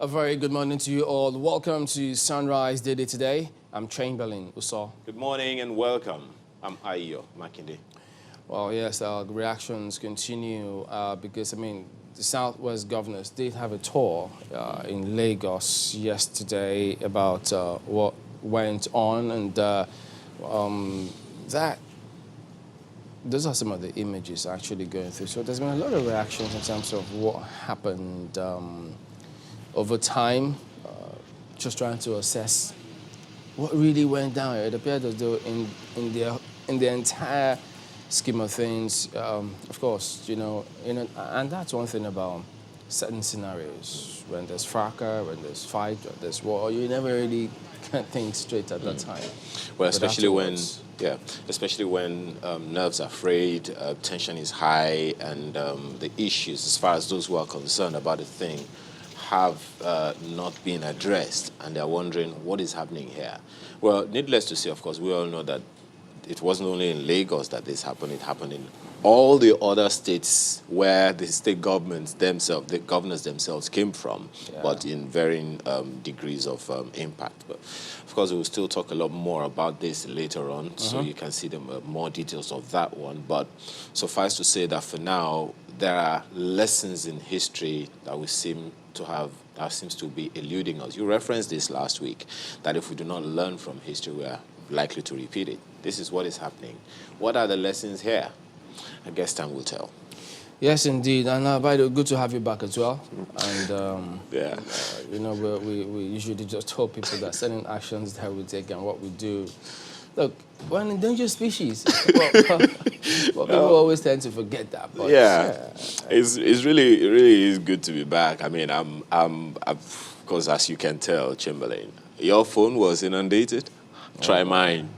A very good morning to you all. Welcome to Sunrise Daily today. I'm Chamberlain Uso. Good morning and welcome. I'm Ayo Makinde. Well, yes, reactions continue because, the Southwest governors did have a tour in Lagos yesterday about what went on, and those are some of the images actually going through. So there's been a lot of reactions in terms of what happened over time, just trying to assess what really went down. It appeared as though in the entire scheme of things, of course, and that's one thing about certain scenarios. When there's fracas, when there's fight, when there's war, you never really can think straight at that time. Well, especially when nerves are frayed, tension is high, and the issues, as far as those who are concerned about the thing, have not been addressed, and they're wondering what is happening here. Well, needless to say, of course, we all know that it wasn't only in Lagos that this happened. It happened in all the other states where the state governments themselves, the governors themselves came from, but in varying degrees of impact. But of course, we will still talk a lot more about this later on, so you can see the more details of that one. But suffice to say that for now, there are lessons in history that we seems to be eluding us. You referenced this last week, that if we do not learn from history, we are likely to repeat it. This is what is happening. What are the lessons here? I guess time will tell. Yes, indeed. And by the way, good to have you back as well. And, we usually just tell people that certain actions that we take and what we do. Look, we're an endangered species. People always tend to forget that. But, it's really, it really is good to be back. I mean, of course, as you can tell, Chamberlain, your phone was inundated. Try mine.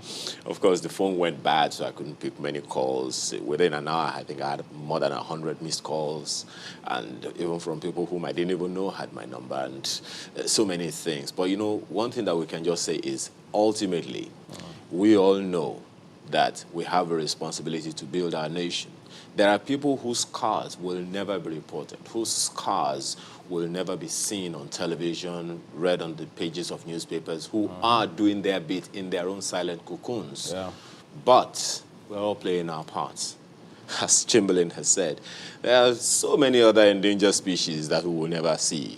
Of course, the phone went bad, so I couldn't pick many calls. Within an hour, I think I had more than 100 missed calls, and even from people whom I didn't even know had my number, and so many things. But, one thing that we can just say is, ultimately, we all know that we have a responsibility to build our nation. There are people whose scars will never be reported, whose scars will never be seen on television, read on the pages of newspapers, who are doing their bit in their own silent cocoons. Yeah. But we're all playing our parts. As Chamberlain has said, there are so many other endangered species that we will never see.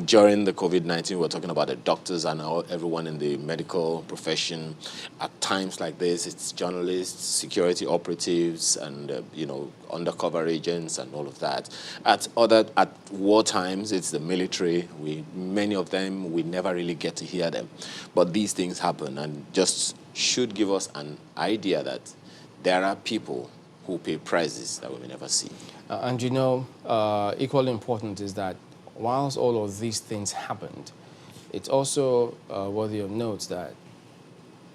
During the COVID-19, we're talking about the doctors and everyone in the medical profession. At times like this, it's journalists, security operatives, and undercover agents and all of that. At war times, it's the military. Many of them, we never really get to hear them. But these things happen, and just should give us an idea that there are people who pay prices that we may never see. Equally important is that whilst all of these things happened, it's also worthy of note that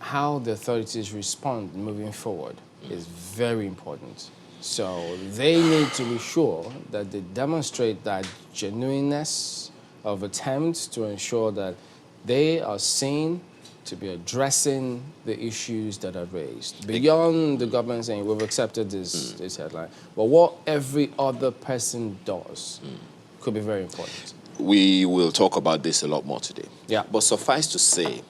how the authorities respond moving forward is very important. So they need to be sure that they demonstrate that genuineness of attempt to ensure that they are seen to be addressing the issues that are raised. Beyond the government saying, we've accepted this headline, but what every other person does could be very important. We will talk about this a lot more today. Yeah. But suffice to say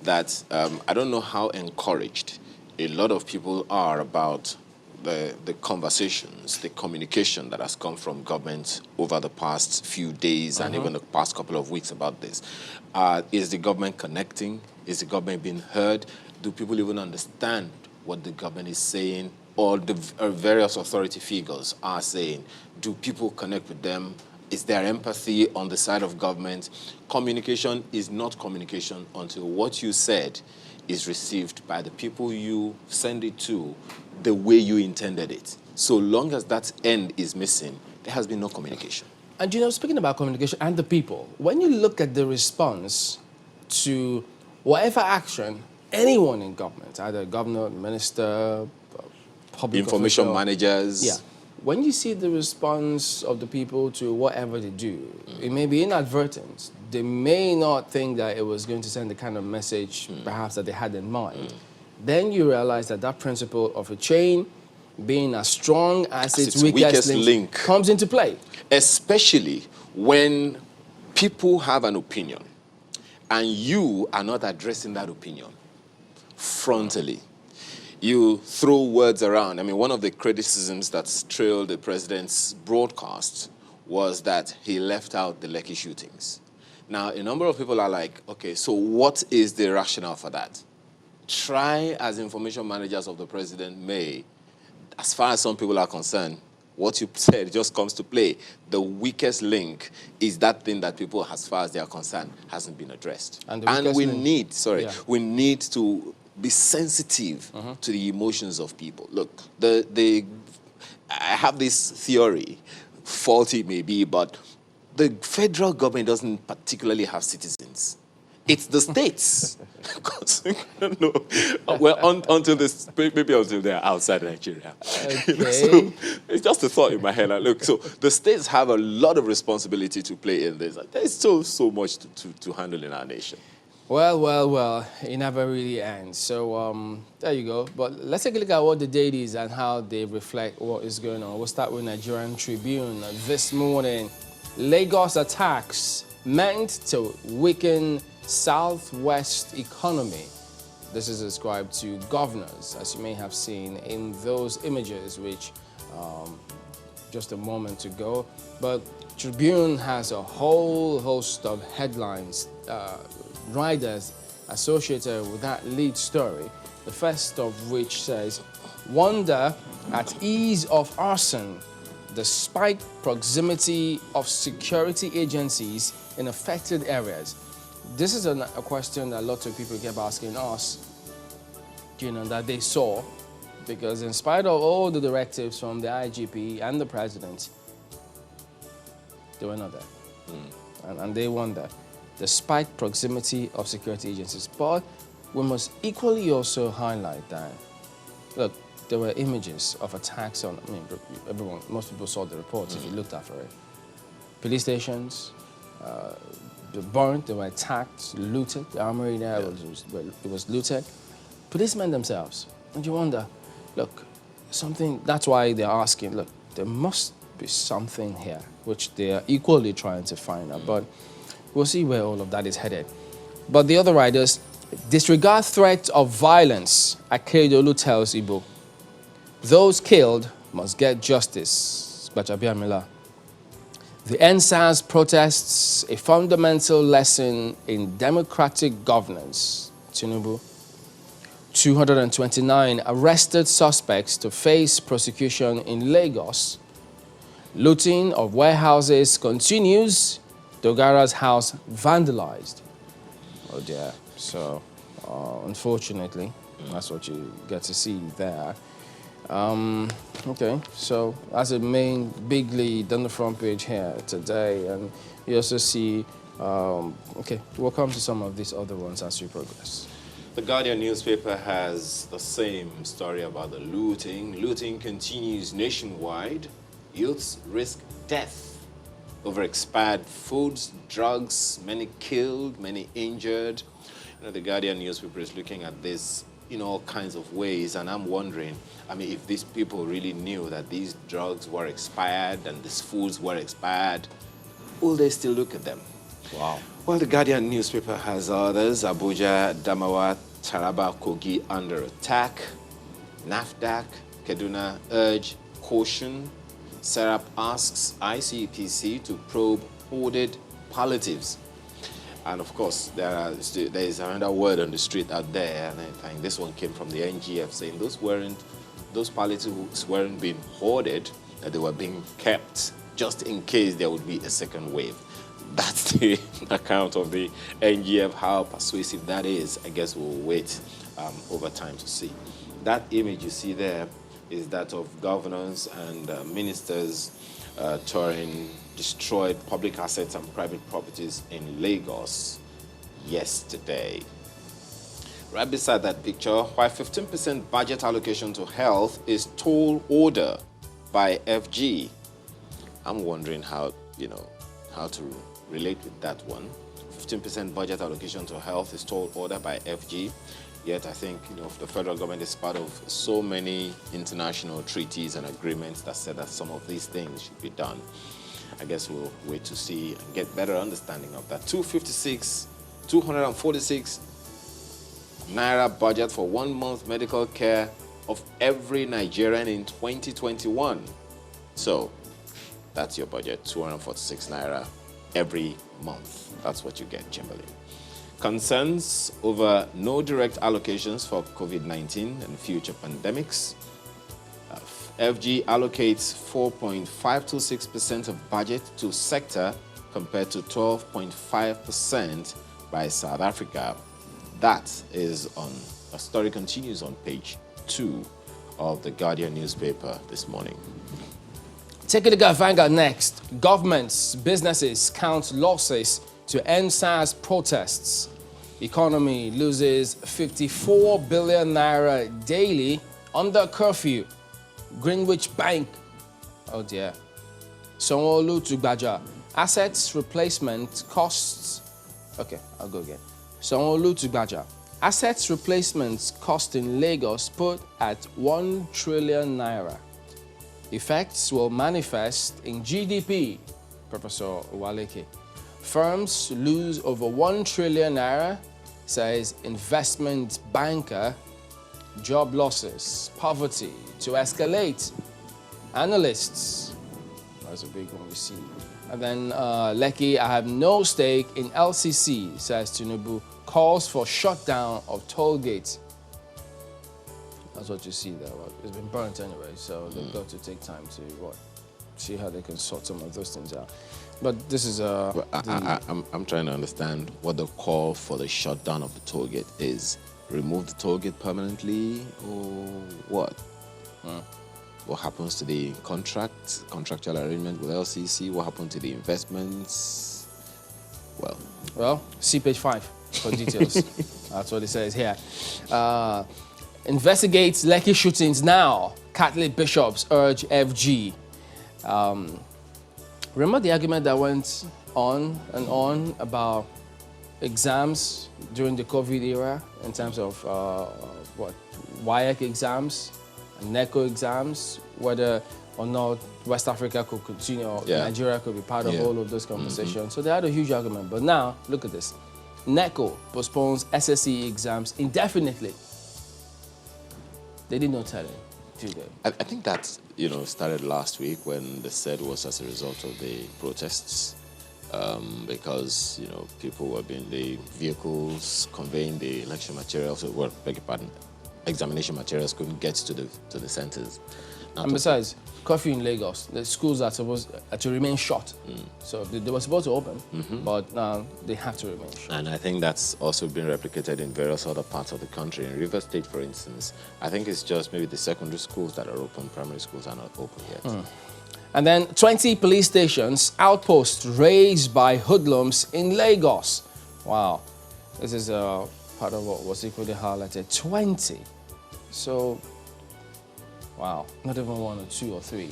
that I don't know how encouraged a lot of people are about the conversations, the communication that has come from government over the past few days and even the past couple of weeks about this. Is the government connecting? Is the government being heard? Do people even understand what the government is saying or the various authority figures are saying? Do people connect with them? Is there empathy on the side of government? Communication is not communication until what you said is received by the people you send it to the way you intended it. So long as that end is missing, there has been no communication. And speaking about communication and the people, when you look at the response to whatever action anyone in government, either governor, minister, public information official, managers. When you see the response of the people to whatever they do, it may be inadvertent. They may not think that it was going to send the kind of message perhaps that they had in mind. Then you realize that that principle of a chain being as strong as its weakest link comes into play. Especially when people have an opinion and you are not addressing that opinion frontally, you throw words around. I mean, one of the criticisms that trailed the president's broadcast was that he left out the Lekki shootings. Now, a number of people are like, okay, so what is the rationale for that? Try as information managers of the president may, as far as some people are concerned, what you said just comes to play. The weakest link is that thing that people, as far as they are concerned, hasn't been addressed. And we need, we need to be sensitive to the emotions of people. Look, I have this theory, faulty maybe, but the federal government doesn't particularly have citizens. It's the states. No. Well, until this, maybe until they're outside Nigeria. Okay. So it's just a thought in my head. Like, look, so the states have a lot of responsibility to play in this. There's still so much to handle in our nation. Well, it never really ends. So there you go. But let's take a look at what the date is and how they reflect what is going on. We'll start with Nigerian Tribune. This morning, Lagos attacks meant to weaken Southwest economy. This is ascribed to governors, as you may have seen in those images, which just a moment ago. But Tribune has a whole host of headlines, riders associated with that lead story. The first of which says, "Wonder at ease of arson despite proximity of security agencies in affected areas." This is a question that lots of people kept asking us, that they saw, because in spite of all the directives from the IGP and the president, they were not there. And they wonder, despite proximity of security agencies. But we must equally also highlight that, look, there were images of attacks on, most people saw the reports if you looked after it. Police stations, they were burnt, they were attacked, looted. The armory there was looted. Policemen themselves. And you wonder, look, that's why they're asking, look, there must be something here, which they are equally trying to find out. But we'll see where all of that is headed. But the other riders, disregard threat of violence, Akeredolu tells Igbo. Those killed must get justice. Gbajabiamila. The NSAS protests a fundamental lesson in democratic governance. Tinubu. 229 arrested suspects to face prosecution in Lagos. Looting of warehouses continues. Dogara's house vandalized. Oh dear. So, unfortunately, that's what you get to see there. Okay, so that's a main big lead on the front page here today, and you also see, okay, we'll come to some of these other ones as we progress. The Guardian newspaper has the same story about the looting. Looting continues nationwide. Youths risk death over expired foods, drugs, many killed, many injured. The Guardian newspaper is looking at this in all kinds of ways, and I'm wondering, if these people really knew that these drugs were expired and these foods were expired, will they still look at them? Wow. Well, the Guardian newspaper has others. Abuja, Damawa, Taraba, Kogi under attack. NAFDAC, Kaduna urge caution. Serap asks ICPC to probe hoarded palliatives. And of course, there is another word on the street out there, and I think this one came from the NGF saying those palliatives weren't being hoarded, that they were being kept just in case there would be a second wave. That's the account of the NGF. How persuasive that is, I guess we'll wait over time to see. That image you see there is that of governors and ministers touring destroyed public assets and private properties in Lagos yesterday. Right beside that picture, why 15% budget allocation to health is tall order by FG. I'm wondering how to relate with that one. 15% budget allocation to health is tall order by FG. Yet I think the federal government is part of so many international treaties and agreements that said that some of these things should be done. I guess we'll wait to see and get better understanding of that. 246 Naira budget for 1 month medical care of every Nigerian in 2021. So that's your budget, 246 Naira every month. That's what you get, Chamberlain. Concerns over no direct allocations for COVID-19 and future pandemics. FG allocates 4.526% of budget to sector compared to 12.5% by South Africa. That is on, a story continues on page 2 of the Guardian newspaper this morning. Take a look at Vanguard next. Governments, businesses count losses to end SARS protests. Economy loses 54 billion naira daily under curfew. Greenwich Bank, oh dear. Sanwo-Olu to Gbaja. Assets replacement costs, okay, I'll go again. Sanwo-Olu to Gbaja. Assets replacement cost in Lagos put at 1 trillion naira. Effects will manifest in GDP, Professor Lekki. Firms lose over 1 trillion naira, says investment banker. Job losses, poverty to escalate. Analysts, that's a big one we see. And then Lekki, I have no stake in LCC, says Tinubu, calls for shutdown of toll gates. That's what you see there. Well, it's been burnt anyway, so they've got to take time to see how they can sort some of those things out. But this is I'm trying to understand what the call for the shutdown of the toll gate is. Remove the toll gate permanently, or what? What happens to the contractual arrangement with LCC? What happened to the investments? Well, see page 5 for details. That's what it says here. Investigates Lekki shootings now. Catholic bishops urge FG. Remember the argument that went on and on about exams during the COVID era in terms of WAEC exams and NECO exams, whether or not West Africa could continue or Nigeria could be part of all of those conversations. So they had a huge argument. But now, look at this. NECO postpones SSE exams indefinitely. They did not tell him, did they? I think that, started last week when they said it was as a result of the protests. Because people were the vehicles conveying the election materials, examination materials couldn't get to the centers. And besides, curfew in Lagos, the schools are supposed to remain shut. So they were supposed to open, but now they have to remain shut. And I think that's also been replicated in various other parts of the country. In River State, for instance, I think it's just maybe the secondary schools that are open, primary schools are not open yet. And then 20 police stations, outposts raised by hoodlums in Lagos. Wow. This is part of what was equally highlighted. 20. So, wow. Not even 1 or 2 or 3.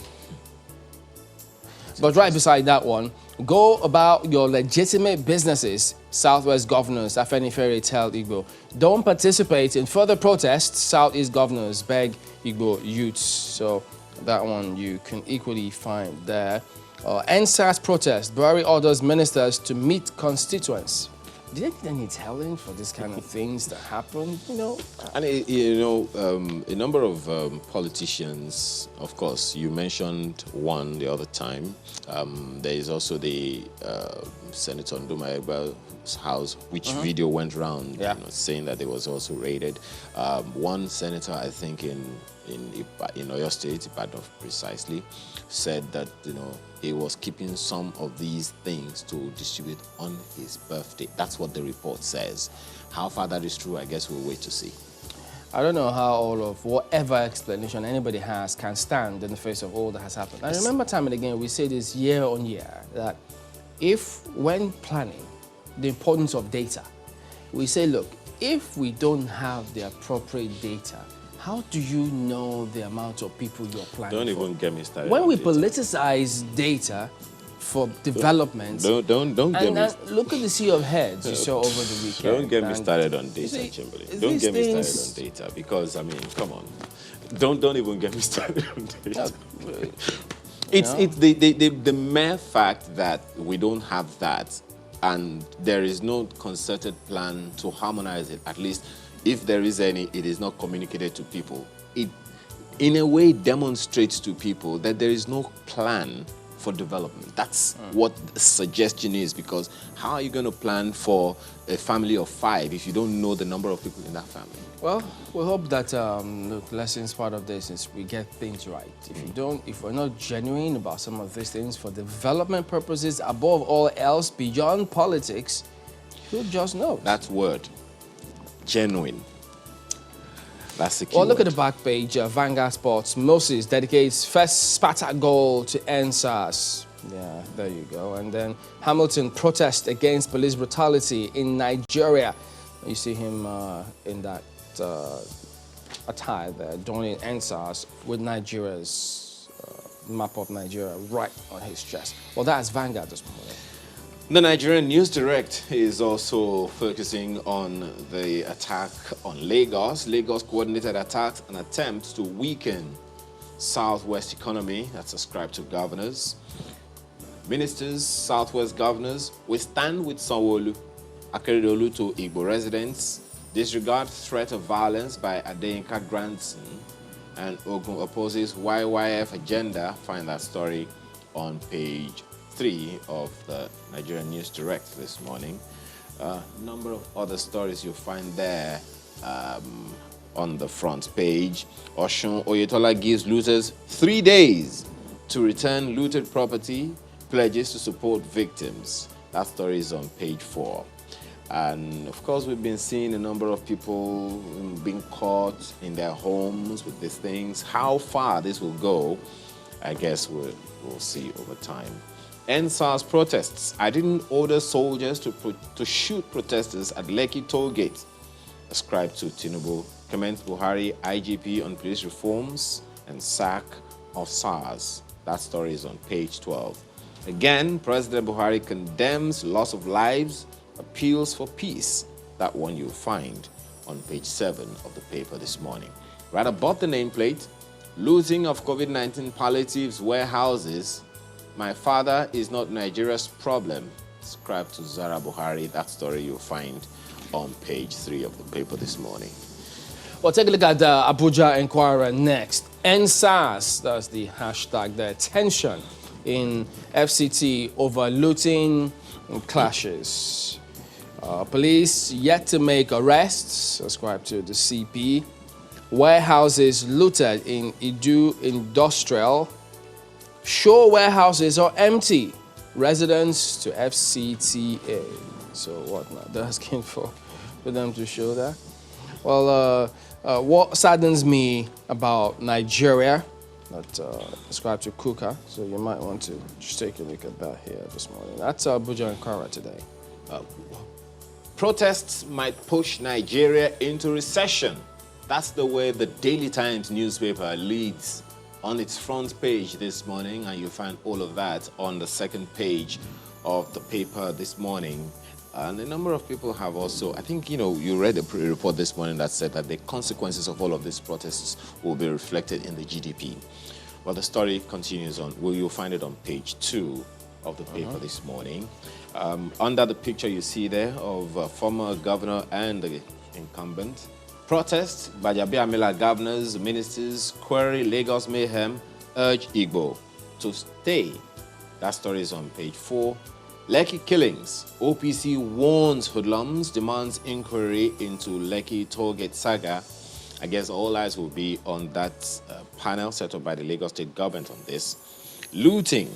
But right beside that one, go about your legitimate businesses, Southwest governors, Afenifere tell Igbo. Don't participate in further protests, Southeast governors beg Igbo youths. So, that one you can equally find there. NSAS protest. Buhari orders ministers to meet constituents. Did they need any telling for this kind of things that happen? And a number of politicians. Of course, you mentioned one the other time. There is also the Senator Nduma Egba's house, which video went around, saying that it was also raided. One senator, I think in Oyo State, Ibadan precisely, said that he was keeping some of these things to distribute on his birthday. That's what the report says. How far that is true, I guess we'll wait to see. I don't know how all of whatever explanation anybody has can stand in the face of all that has happened. I remember time and again we say this year on year that when planning the importance of data, we say, look, if we don't have the appropriate data, how do you know the amount of people you're planning Don't for? even get me started. When we politicize data for development, don't get me. Look at the sea of heads you saw over the weekend. Don't get me started on data, Chamberlain. Don't get me started on data because come on. Don't even get me started on data. It's the mere fact that we don't have that, and there is no concerted plan to harmonize it. At least, if there is any, it is not communicated to people. It, in a way, demonstrates to people that there is no plan for development. That's what the suggestion is, because how are you going to plan for a family of 5 if you don't know the number of people in that family? Well, we hope that the lessons part of this is we get things right. If we're not genuine about some of these things for development purposes, above all else, beyond politics, you'll just know. That word, genuine. That's the key. Well, look word. at the back page. Vanguard Sports. Moses dedicates first Sparta goal to end SARS. Yeah, there you go. And then Hamilton protest against police brutality in Nigeria. You see him in that attire there, joining NSAS with Nigeria's map of Nigeria right on his chest. Well, that's Vanguard this morning. The Nigerian News Direct is also focusing on the attack on Lagos. Lagos coordinated attacks and attempts to weaken Southwest economy. That's ascribed to governors. Ministers, Southwest governors, we stand with Sanwo-Olu, Akeredolu to Igbo residents, disregard threat of violence by Adeyinka grandson, and Ogun opposes YYF agenda. Find that story on page 3 of the Nigerian News Direct this morning. Number of other stories you'll find there on the front page. Oshun Oyetola gives looters 3 days to return looted property, pledges to support victims. That story is on page 4. And of course, we've been seeing a number of people being caught in their homes with these things. How far this will go, I guess we'll see over time. NSAS protests. I didn't order soldiers to shoot protesters at Lekki toll gate. Ascribed to Tinubu. Comments Buhari, IGP on police reforms and sack of SARS. That story is on page 12. Again, President Buhari condemns loss of lives, appeals for peace. That one you'll find on page 7 of the paper this morning. Right above the nameplate, looting of COVID-19 palliatives warehouses. My father is not Nigeria's problem. Ascribed to Zara Buhari. That story you'll find on page 3 of the paper this morning. Well, take a look at the Abuja Inquirer next. NSAS, that's the hashtag there. Tension in FCT over looting clashes. Police yet to make arrests, ascribed to the CP. Warehouses looted in Idu Industrial. Sure warehouses are empty. Residents to FCTA. So what now? They're asking for them to show that. Well, what saddens me about Nigeria, not ascribed to Kuka, so you might want to just take a look at that here this morning. That's Abuja Ankara today. Protests might push Nigeria into recession. That's the way the Daily Times newspaper leads on its front page this morning, and you'll find all of that on the second page of the paper this morning. And a number of people have also, I think, you read a report this morning that said that the consequences of all of these protests will be reflected in the GDP. Well, the story continues on. Well, you'll find it on page 2 of the paper this morning. Under the picture you see there of former governor and the incumbent. Protests by Jabiamila governors, ministers, query Lagos mayhem, urge Igbo to stay. That story is on page 4. Lekki killings. OPC warns hoodlums, demands inquiry into Lekki tollgate saga. I guess all eyes will be on that panel set up by the Lagos State government on this. Looting.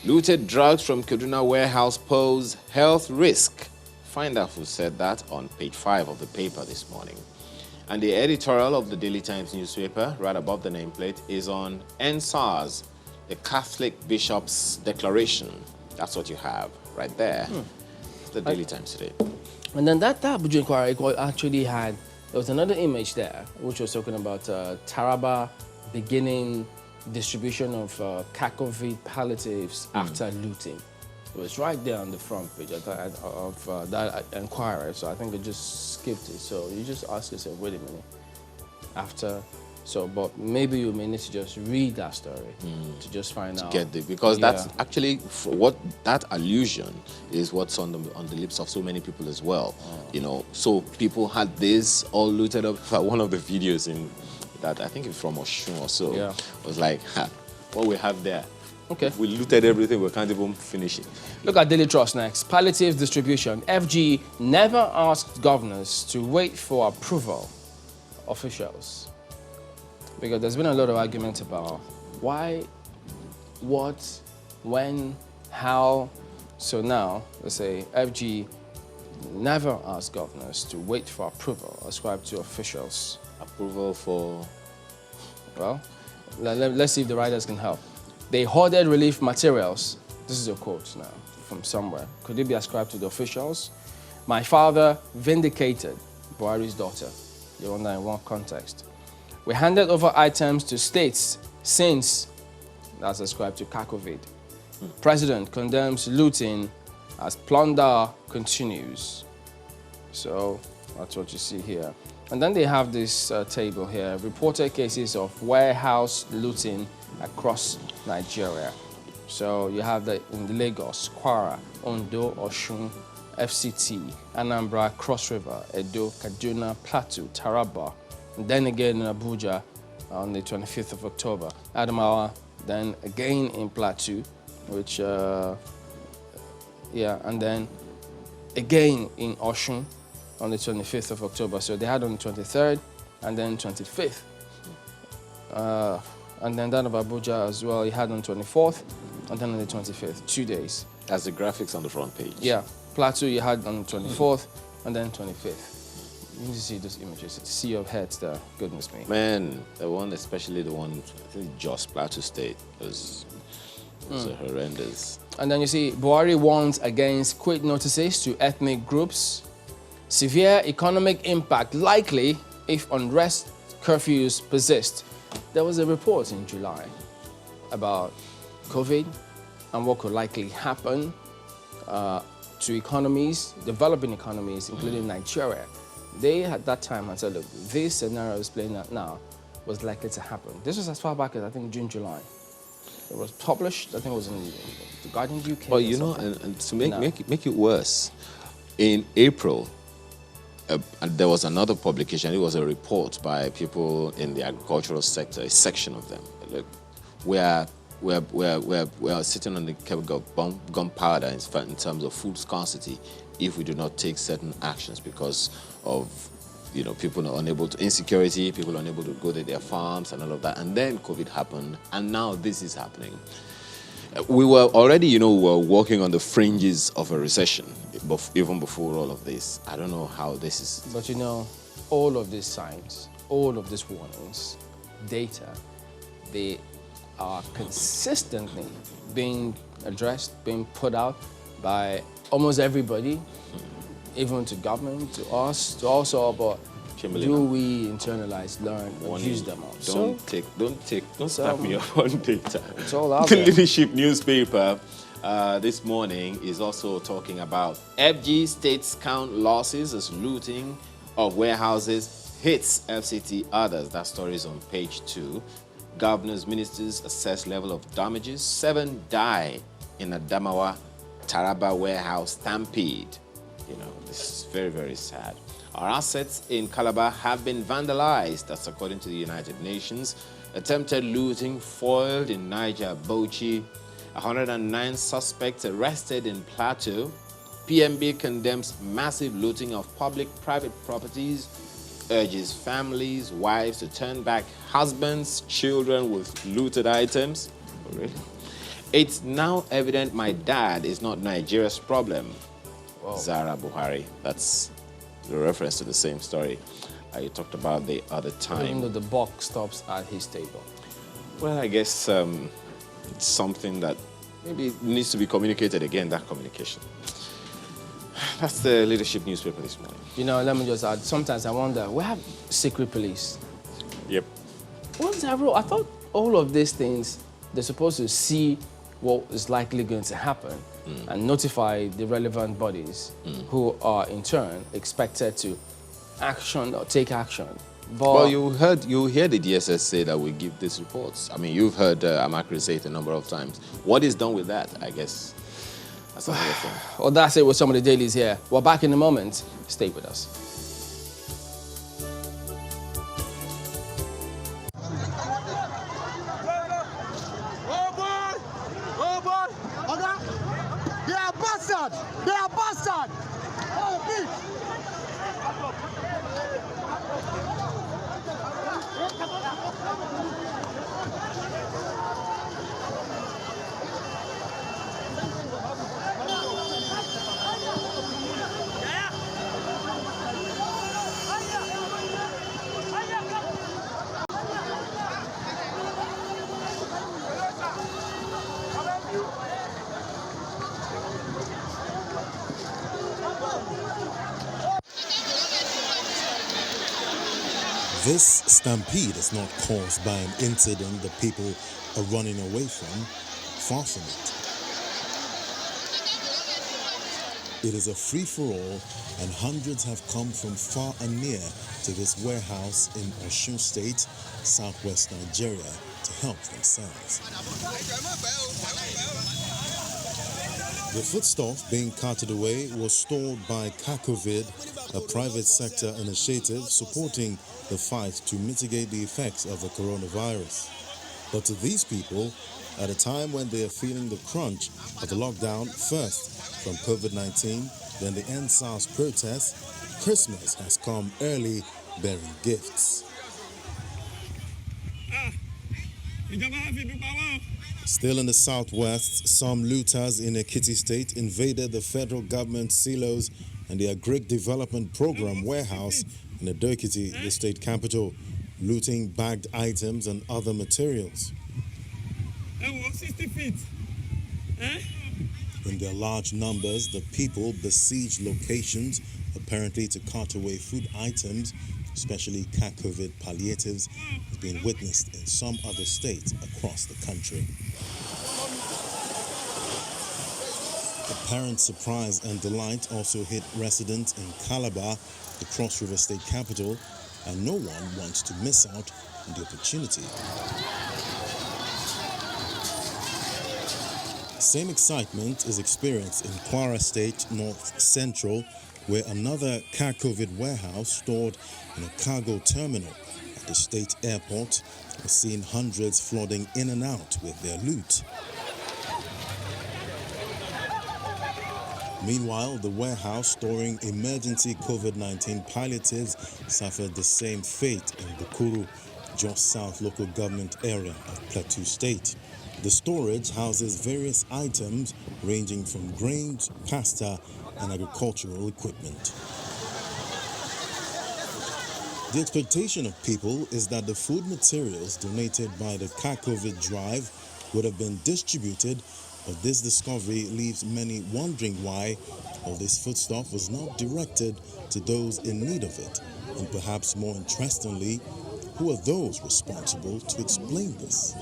Looted drugs from Kaduna warehouse pose health risk. Find out who said that on page 5 of the paper this morning. And the editorial of the Daily Times newspaper, right above the nameplate, is on NSAS, the Catholic Bishop's Declaration. That's what you have right there. The Daily Times today. And then that Abuja Inquiry actually had, there was another image there, which was talking about Taraba beginning distribution of Kakovi palliatives after looting. It was right there on the front page of that Inquiry, so I think I just skipped it. So you just ask yourself, wait a minute, after So, but maybe you may need to just read that story to just find out. Get it, because Yeah. that's actually what that allusion is what's on the lips of so many people as well. You know, so people had this all looted up. One of the videos in that, I think it's from Oshun or so, Yeah. was like, what we have there. Okay. If we looted everything, we can't even finish it. Look at Daily Trust next. Palliative distribution. FG never asked governors to wait for approval. Officials. Because there's been a lot of argument about why, what, when, how. So now, let's say FG never asked governors to wait for approval ascribed to officials. Approval for... Well, let's see if the writers can help. They hoarded relief materials. This is a quote now from somewhere. Could it be ascribed to the officials? My father vindicated Buhari's daughter. You wonder in what context. We handed over items to states since that's ascribed to Kakovid. President condemns looting as plunder continues. So that's what you see here. And then they have this table here, reported cases of warehouse looting across Nigeria. So you have that in Lagos, Kwara, Ondo, Oshun, FCT, Anambra, Cross River, Edo, Kaduna, Plateau, Taraba, and then again in Abuja on the 25th of October. Adamawa, then again in Plateau, which, and then again in Oshun on the 25th of October. So they had on the 23rd and then 25th. And then that of Abuja as well, you had on the 24th and then on the 25th, 2 days. As the graphics on the front page. Yeah, Plateau you had on the 24th and then 25th. You need to see those images, it's a sea of heads there, goodness me. Man, the one, especially the one, I think Jos Plateau State, was horrendous. And then you see Buhari warns against quit notices to ethnic groups. Severe economic impact likely if unrest curfews persist. There was a report in July about COVID and what could likely happen to economies, developing economies, including Nigeria. They at that time had said, look, this scenario is playing out now was likely to happen. This was as far back as I think June, July. It was published, I think it was in the Guardian UK. But you know, and to make it worse, in April, there was another publication. It was a report by people in the agricultural sector, a section of them. Look, we are sitting on the keg of gunpowder in terms of food scarcity if we do not take certain actions because of, you know, people are unable to, insecurity, people are unable to go to their farms and all of that. And then COVID happened, and now this is happening. We were already, you know, we were walking on the fringes of a recession, even before all of this. I don't know how this is. But you know, all of these signs, all of these warnings, data, they are consistently being addressed, being put out by almost everybody, even to government, to us, to also, but do we internalize, learn, and use them all? Don't start me up on data. It's all out The there. Leadership newspaper this morning is also talking about FG states count losses as looting of warehouses hits FCT others. That story is on page 2. Governors, ministers assess level of damages. 7 die in Adamawa Taraba warehouse stampede. You know, this is very, very sad. Our assets in Calabar have been vandalized. That's according to the United Nations. Attempted looting foiled in Niger, Bauchi. 109 suspects arrested in Plateau. PMB condemns massive looting of public-private properties, urges families, wives to turn back husbands, children with looted items. Oh, really? It's now evident my dad is not Nigeria's problem. Whoa. Zara Buhari. That's the reference to the same story you talked about the other time. Even though the buck stops at his table. Well, I guess it's something that maybe needs to be communicated again, that communication. That's the Leadership newspaper this morning. You know, let me just add, sometimes I wonder, we have secret police. Yep. What's that role? I thought all of these things, they're supposed to see what is likely going to happen and notify the relevant bodies who are in turn expected to action or take action But Well, you hear the DSS say that we give these reports. I mean, you've heard Amakri say it a number of times. What is done with that? I guess that's another thing. well, that's it with some of the dailies here. We're back in a moment. Stay with us. Oh boy! Oh boy! Oga! They are bastard! They are bastard! Oh, bitch! This stampede is not caused by an incident that people are running away from. Far from it. It is a free-for-all, and hundreds have come from far and near to this warehouse in Osun State, southwest Nigeria, to help themselves. The foodstuff being carted away was stored by CACOVID, a private sector initiative supporting the fight to mitigate the effects of the coronavirus. But to these people, at a time when they are feeling the crunch of the lockdown, first from COVID-19, then the End SARS protests, Christmas has come early, bearing gifts. Still in the southwest, some looters in Ekiti State invaded the federal government silos and the Agric Development Program warehouse in Ekiti, the state capital, looting bagged items and other materials. 60 feet. In their large numbers, the people besieged locations apparently to cart away food items, especially CACOVID palliatives, has been witnessed in some other states across the country. Apparent surprise and delight also hit residents in Calabar, the Cross River State capital, and no one wants to miss out on the opportunity. Same excitement is experienced in Kwara State North Central, where another CACOVID warehouse stored in a cargo terminal at the state airport has seen hundreds flooding in and out with their loot. Meanwhile, the warehouse storing emergency COVID-19 palliatives suffered the same fate in Bukuru, just south local government area of Plateau State. The storage houses various items ranging from grains, pasta, and agricultural equipment. The expectation of people is that the food materials donated by the CACOVID drive would have been distributed, but this discovery leaves many wondering why all this foodstuff was not directed to those in need of it. And perhaps more interestingly, who are those responsible to explain this?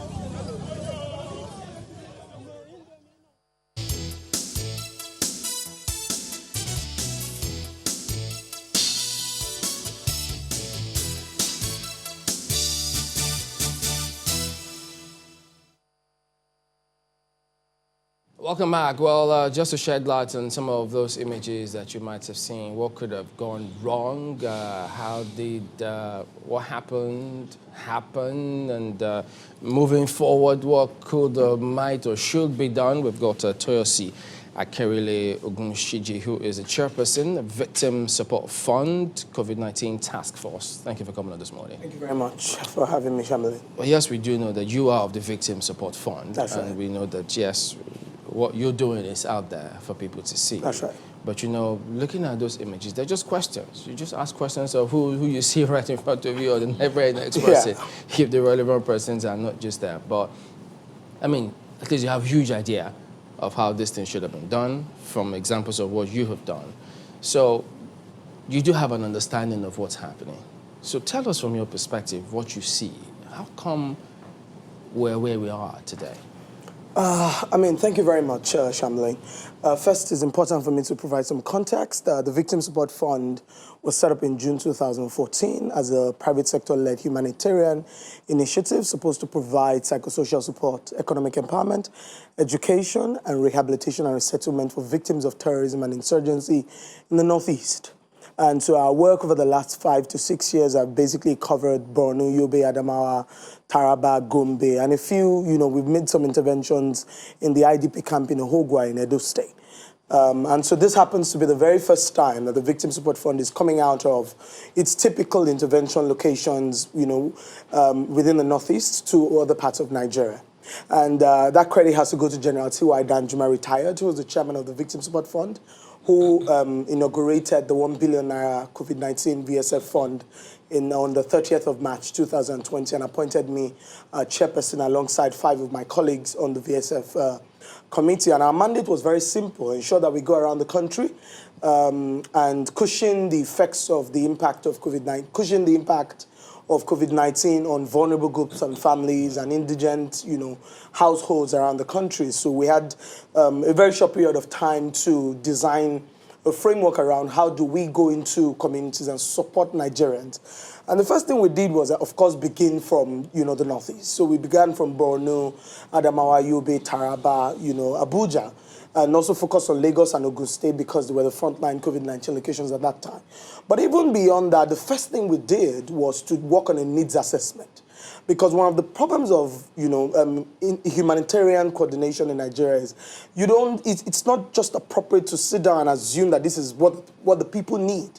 Welcome back. Well, just to shed light on some of those images that you might have seen, what could have gone wrong, how did what happened happen, and moving forward, what could, might, or should be done. We've got Toyosi Akerile Ogunshiji, who is a chairperson of Victim Support Fund, COVID-19 Task Force. Thank you for coming on this morning. Thank you very much for having me, Shamali. Well, yes, we do know that you are of the Victim Support Fund. That's right. And we know that, yes, what you're doing is out there for people to see. That's right. But, you know, looking at those images, they're just questions. You just ask questions of who you see right in front of you or the very next person, if the relevant persons are not just there. But, I mean, at least you have a huge idea of how this thing should have been done from examples of what you have done. So you do have an understanding of what's happening. So tell us from your perspective what you see. How come we're where we are today? Thank you very much, Shamlin. First, it's important for me to provide some context. The Victim Support Fund was set up in June 2014 as a private sector-led humanitarian initiative supposed to provide psychosocial support, economic empowerment, education, and rehabilitation and resettlement for victims of terrorism and insurgency in the Northeast. And so our work over the last 5 to 6 years have basically covered Borno, Yobe, Adamawa, Taraba, Gombe, and we've made some interventions in the IDP camp in Ohogwa in Edo State. And so this happens to be the very first time that the Victim Support Fund is coming out of its typical intervention locations, within the Northeast to other parts of Nigeria. And that credit has to go to General T.Y. Danjuma, retired, who was the chairman of the Victim Support Fund, who inaugurated the 1 billion naira COVID-19 VSF fund on the 30th of March 2020 and appointed me chairperson alongside 5 of my colleagues on the VSF committee. And our mandate was very simple: ensure that we go around the country and cushion the effects of the impact of COVID-19 on vulnerable groups and families and indigent, households around the country. So we had a very short period of time to design a framework around how do we go into communities and support Nigerians. And the first thing we did was, of course, begin from, the Northeast. So we began from Borno, Adamawa, Yobe, Taraba, Abuja, and also focus on Lagos and Ogun State because they were the frontline COVID-19 locations at that time. But even beyond that, the first thing we did was to work on a needs assessment. Because one of the problems of, in humanitarian coordination in Nigeria is it's not just appropriate to sit down and assume that this is what the people need.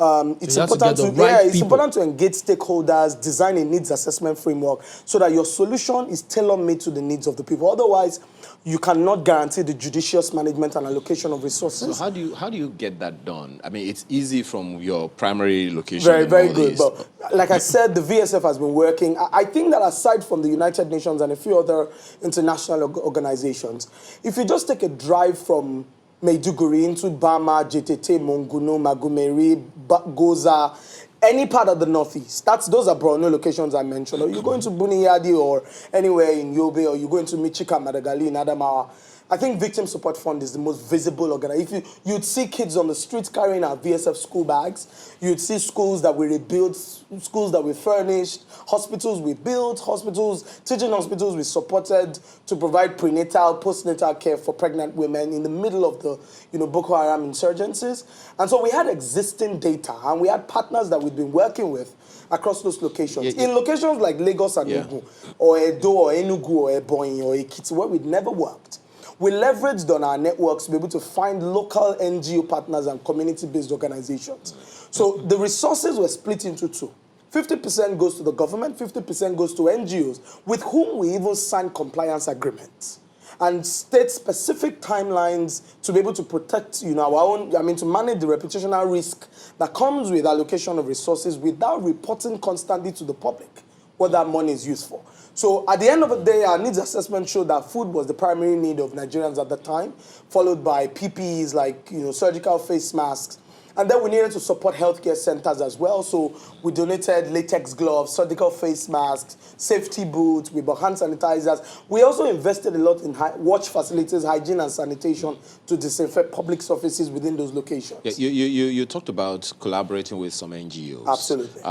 It's important to engage stakeholders, design a needs assessment framework so that your solution is tailor-made to the needs of the people. Otherwise, you cannot guarantee the judicious management and allocation of resources. So how do you get that done? I mean, it's easy from your primary location. Very, very good. But like I said, the VSF has been working. I think that aside from the United Nations and a few other international organizations, if you just take a drive from Maiduguri into Bama, JTT, Monguno, Magumeri, Goza, any part of the Northeast. Those are Borno locations I mentioned. Or you go into Buniyadi or anywhere in Yobe, or you go into Michika, Madagali, in Adamawa. I think Victim Support Fund is the most visible organization. You'd see kids on the streets carrying our VSF school bags. You'd see schools that we rebuilt, schools that we furnished, hospitals we built, teaching hospitals we supported to provide prenatal, postnatal care for pregnant women in the middle of the Boko Haram insurgencies. And so we had existing data, and we had partners that we'd been working with across those locations. In locations like Lagos and Ogun, or Edo, or Enugu, or Ebonyi, or Ekiti, where we'd never worked. We leveraged on our networks to be able to find local NGO partners and community-based organizations. So the resources were split into 2. 50% goes to the government, 50% goes to NGOs, with whom we even signed compliance agreements and state specific timelines to be able to protect, our own, to manage the reputational risk that comes with allocation of resources without reporting constantly to the public what that money is used for. So at the end of the day, our needs assessment showed that food was the primary need of Nigerians at the time, followed by PPEs like surgical face masks. And then we needed to support healthcare centers as well. So we donated latex gloves, surgical face masks, safety boots, we bought hand sanitizers. We also invested a lot in watch facilities, hygiene and sanitation to disinfect public surfaces within those locations. Yeah, you talked about collaborating with some NGOs. Absolutely.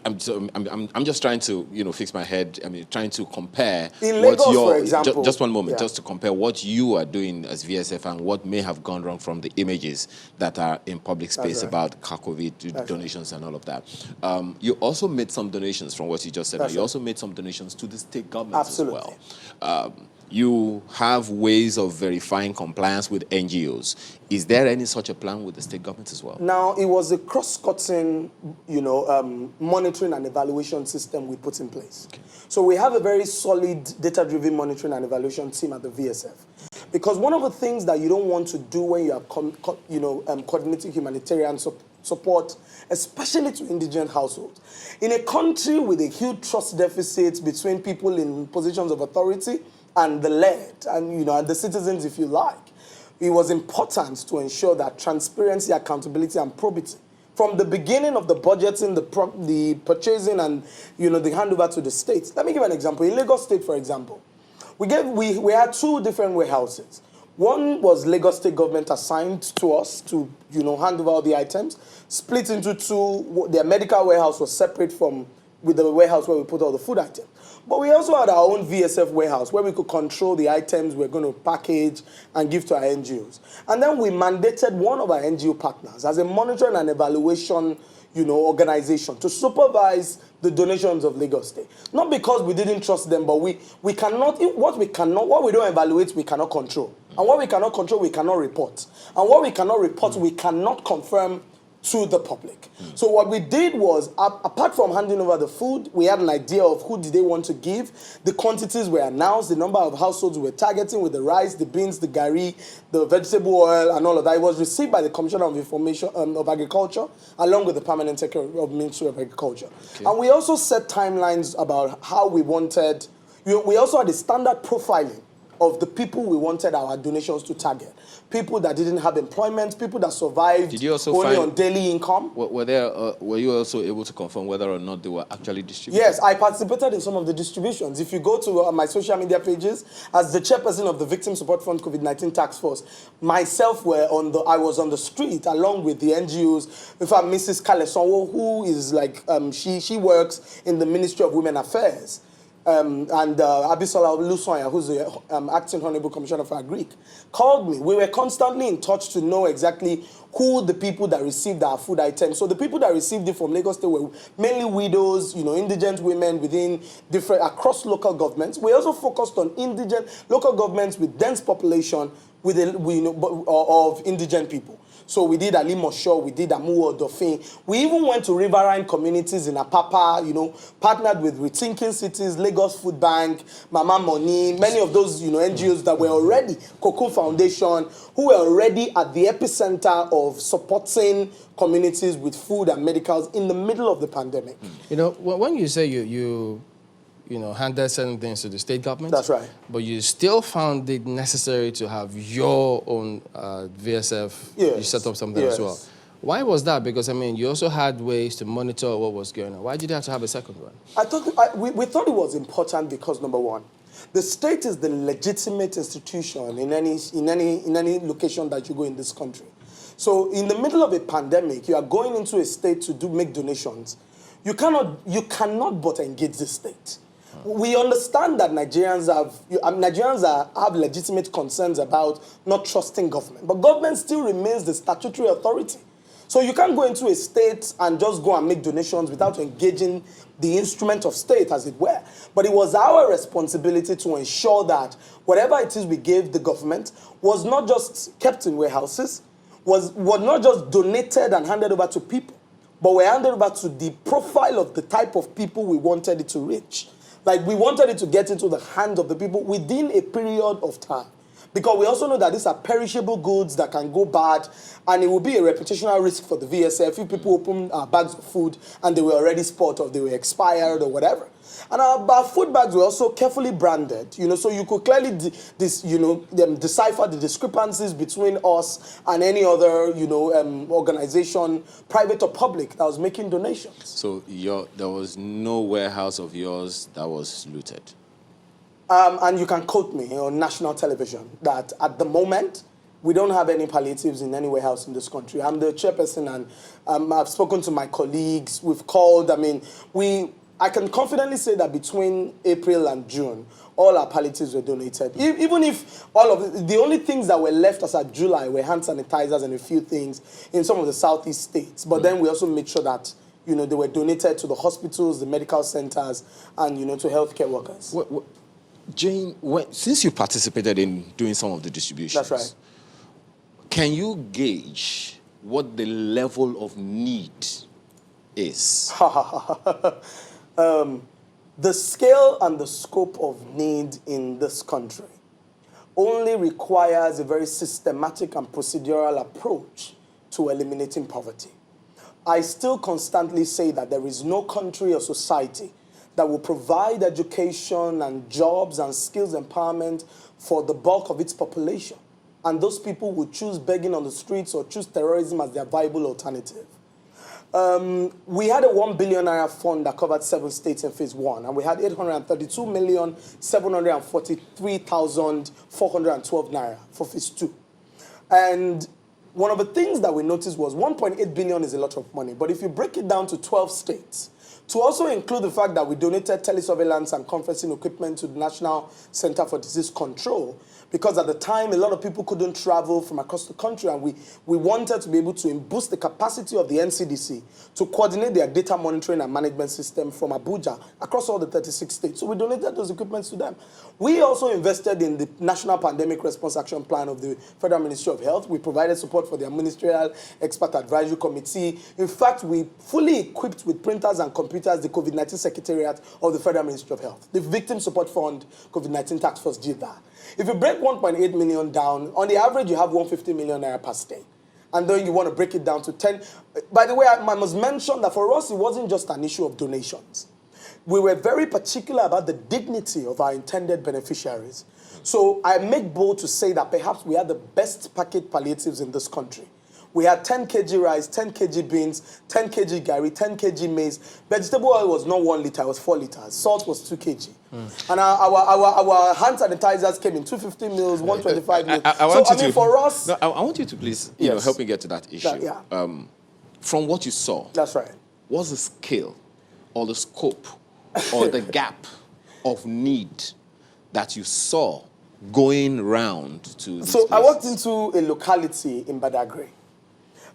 I'm just trying to fix my head. Trying to compare in Lagos, for example. Just one moment, just to compare what you are doing as VSF and what may have gone wrong from the images that are in public space about COVID donations and all of that. You also made some donations from what you just said. You also made some donations to the state governments as well. You have ways of verifying compliance with NGOs. Is there any such a plan with the state government as well? Now, it was a cross-cutting, monitoring and evaluation system we put in place. Okay. So we have a very solid data-driven monitoring and evaluation team at the VSF. Because one of the things that you don't want to do when you are coordinating humanitarian support, especially to indigent households, in a country with a huge trust deficit between people in positions of authority and the led, and and the citizens, if you like, it was important to ensure that transparency, accountability, and probity from the beginning of the budgeting, the purchasing, and the handover to the states. Let me give an example. In Lagos State, for example, we had 2 different warehouses. One was Lagos State government assigned to us to hand over all the items, split into 2. Their medical warehouse was separate with the warehouse where we put all the food items. But we also had our own VSF warehouse where we could control the items we're going to package and give to our NGOs. And then we mandated one of our NGO partners as a monitoring and evaluation organization to supervise the donations of Lagos State. Not because we didn't trust them, but we cannot, what we don't evaluate, we cannot control. And what we cannot control, we cannot report. And what we cannot report, we cannot confirm to the public. So what we did was, apart from handing over the food, we had an idea of who did they want to give. The quantities were announced, the number of households we were targeting with the rice, the beans, the gari, the vegetable oil, and all of that. It was received by the Commissioner of Information of Agriculture, along with the Permanent Secretary of Ministry of Agriculture. Okay. And we also set timelines about how we wanted. We also had a standard profiling of the people we wanted our donations to target. People that didn't have employment, people that survived only on daily income. Were you also able to confirm whether or not they were actually distributed? Yes, I participated in some of the distributions. If you go to my social media pages, as the chairperson of the Victim Support Fund COVID-19 Task Force, myself I was on the street along with the NGOs. In fact, Mrs. Kalesonwo, who is she works in the Ministry of Women Affairs. And Abisola Lusoya, who's the acting Honorable Commissioner for Agric, called me. We were constantly in touch to know exactly who the people that received our food items. So the people that received it from Lagos State were mainly widows, indigent women within across local governments. We also focused on indigent local governments with dense population of indigent people. So we did Alimosho, we did Amuwo, Dauphin. We even went to riverine communities in Apapa, partnered with Rethinking Cities, Lagos Food Bank, Mama Money, many of those, NGOs that were already, Cocoon Foundation, who were already at the epicenter of supporting communities with food and medicals in the middle of the pandemic. When you say you handed certain things to the state government. That's right. But you still found it necessary to have your own VSF. Yes. You set up something as well. Why was that? Because, you also had ways to monitor what was going on. Why did you have to have a second one? We thought it was important because, number one, the state is the legitimate institution in any location that you go in this country. So in the middle of a pandemic, you are going into a state to make donations. You cannot but engage the state. We understand that Nigerians have legitimate concerns about not trusting government, but government still remains the statutory authority. So you can't go into a state and just go and make donations without engaging the instrument of state, as it were. But it was our responsibility to ensure that whatever it is we gave the government was not just kept in warehouses, was not just donated and handed over to people, but were handed over to the profile of the type of people we wanted it to reach. We wanted it to get into the hands of the people within a period of time. Because we also know that these are perishable goods that can go bad, and it will be a reputational risk for the VSF if people open bags of food and they were already spoiled or they were expired or whatever. And our food bags were also carefully branded, so you could clearly decipher the discrepancies between us and any other, organization, private or public, that was making donations. So there was no warehouse of yours that was looted? And you can quote me on national television that at the moment, we don't have any palliatives in any warehouse in this country. I'm the chairperson, and I've spoken to my colleagues. We've called. I can confidently say that between April and June, all our palliatives were donated. Even if the only things that were left as of July were hand sanitizers and a few things in some of the southeast states. But then we also made sure that they were donated to the hospitals, the medical centers, and to healthcare workers. Jane, since you participated in doing some of the distributions, that's right. Can you gauge what the level of need is? The scale and the scope of need in this country only requires a very systematic and procedural approach to eliminating poverty. I still constantly say that there is no country or society that will provide education and jobs and skills empowerment for the bulk of its population. And those people will choose begging on the streets or choose terrorism as their viable alternative. We had a 1 billion naira fund that covered 7 states in phase 1, and we had 832,743,412 naira for phase 2. And one of the things that we noticed was 1.8 billion is a lot of money, but if you break it down to 12 states, to also include the fact that we donated telesurveillance and conferencing equipment to the National Center for Disease Control, because at the time, a lot of people couldn't travel from across the country, and we wanted to be able to boost the capacity of the NCDC to coordinate their data monitoring and management system from Abuja across all the 36 states. So we donated those equipments to them. We also invested in the National Pandemic Response Action Plan of the Federal Ministry of Health. We provided support for their Ministerial Expert Advisory Committee. In fact, we fully equipped with printers and computers the COVID-19 Secretariat of the Federal Ministry of Health. The Victim Support Fund COVID-19 Task Force did that. If you break 1.8 million down, on the average, you have 150 million naira per state. And then you want to break it down to 10. By the way, I must mention that for us, it wasn't just an issue of donations. We were very particular about the dignity of our intended beneficiaries. So I make bold to say that perhaps we had the best packaged palliatives in this country. We had 10 kg rice, 10 kg beans, 10 kg gari, 10 kg maize. Vegetable oil was not 1 liter, it was 4 liters. Salt was 2 kg. And our hand sanitizers came in 250 mils, 125 mils. I want you to please help me get to that issue. From what you saw, that's right. What's the scale or the scope or the gap of need that you saw going round to this So place? I walked into a locality in Badagry.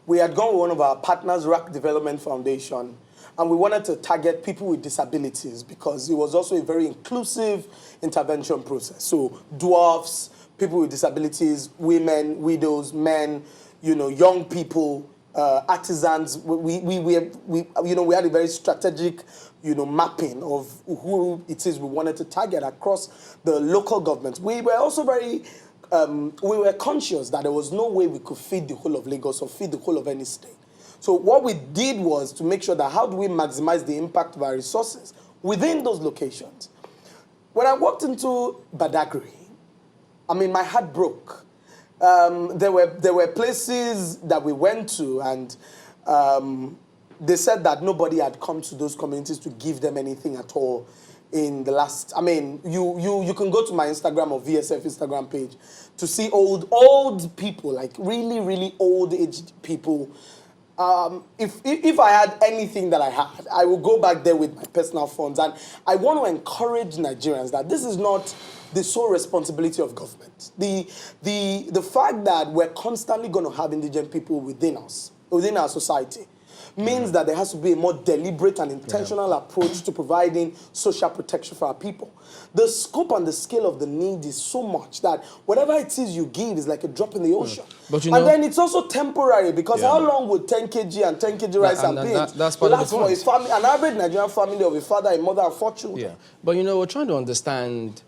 We had gone with one of our partners, Rock Development Foundation, and we wanted to target people with disabilities because it was also a very inclusive intervention process. So dwarfs, people with disabilities, women, widows, men, young people, artisans. We had a very strategic, mapping of who it is we wanted to target across the local governments. We were also very we were conscious that there was no way we could feed the whole of Lagos or feed the whole of any state. So what we did was to make sure that how do we maximize the impact of our resources within those locations. When I walked into Badagry, my heart broke. There were places that we went to, and they said that nobody had come to those communities to give them anything at all in the last. You can go to my Instagram or VSF Instagram page to see old people, like really, really old aged people. If I had anything that I had, I would go back there with my personal funds. And I want to encourage Nigerians that this is not the sole responsibility of government. The fact that we're constantly going to have indigent people within our society, means that there has to be a more deliberate and intentional approach to providing social protection for our people. The scope and the scale of the need is so much that whatever it is you give is like a drop in the ocean. But and then it's also temporary, because how long would 10 kg and 10 kg rice and beans that's part last of the for a family, an average Nigerian family of a father, a mother, and 4 children? Yeah, but we're trying to understand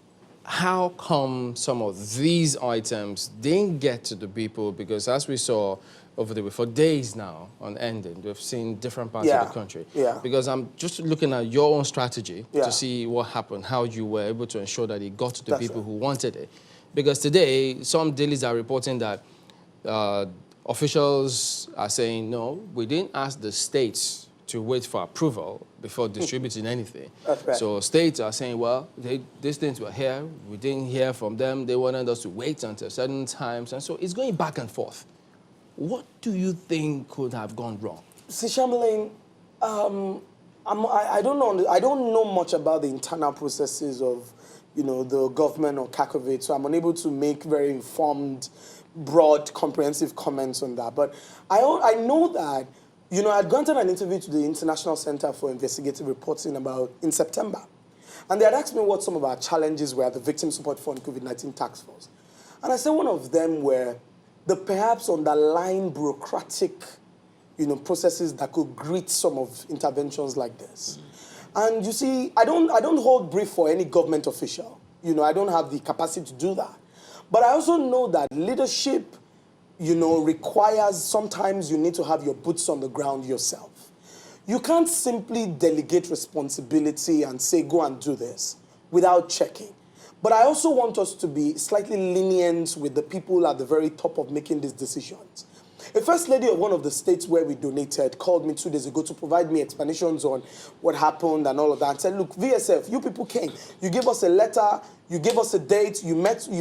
how come some of these items didn't get to the people, because as we saw over the way, for days now on ending, we've seen different parts of the country. Yeah. Because I'm just looking at your own strategy to see what happened, how you were able to ensure that it got to the people who wanted it. Because today, some dailies are reporting that officials are saying, no, we didn't ask the states to wait for approval before distributing anything. That's right. So states are saying, well, these things were here, we didn't hear from them, they wanted us to wait until certain times, and so it's going back and forth. What do you think could have gone wrong? See, Chamberlain, I don't know. I don't know much about the internal processes of, the government or CACOVID, so I'm unable to make very informed, broad, comprehensive comments on that. But I know that, I'd granted an interview to the International Center for Investigative Reporting in September, and they had asked me what some of our challenges were at the Victim Support Fund COVID-19 Task Force, and I said one of them were the perhaps underlying bureaucratic, processes that could greet some of interventions like this. And you see, I don't hold brief for any government official. I don't have the capacity to do that. But I also know that leadership, requires sometimes you need to have your boots on the ground yourself. You can't simply delegate responsibility and say, go and do this without checking. But I also want us to be slightly lenient with the people at the very top of making these decisions. A first lady of one of the states where we donated called me 2 days ago to provide me explanations on what happened and all of that, and said, look, VSF, you people came. You gave us a letter, you gave us a date, you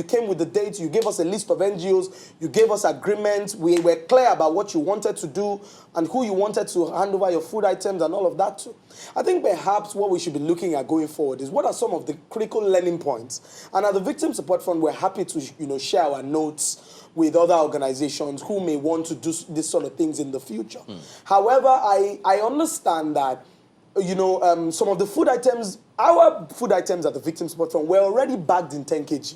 came with the date, you gave us a list of NGOs, you gave us agreements, we were clear about what you wanted to do and who you wanted to hand over your food items and all of that too. I think perhaps what we should be looking at going forward is what are some of the critical learning points. And at the Victim Support Fund, we're happy to share our notes with other organizations who may want to do this sort of things in the future. However, I understand that some of the food items, our food items at the Victim Support Fund were already bagged in 10 kg.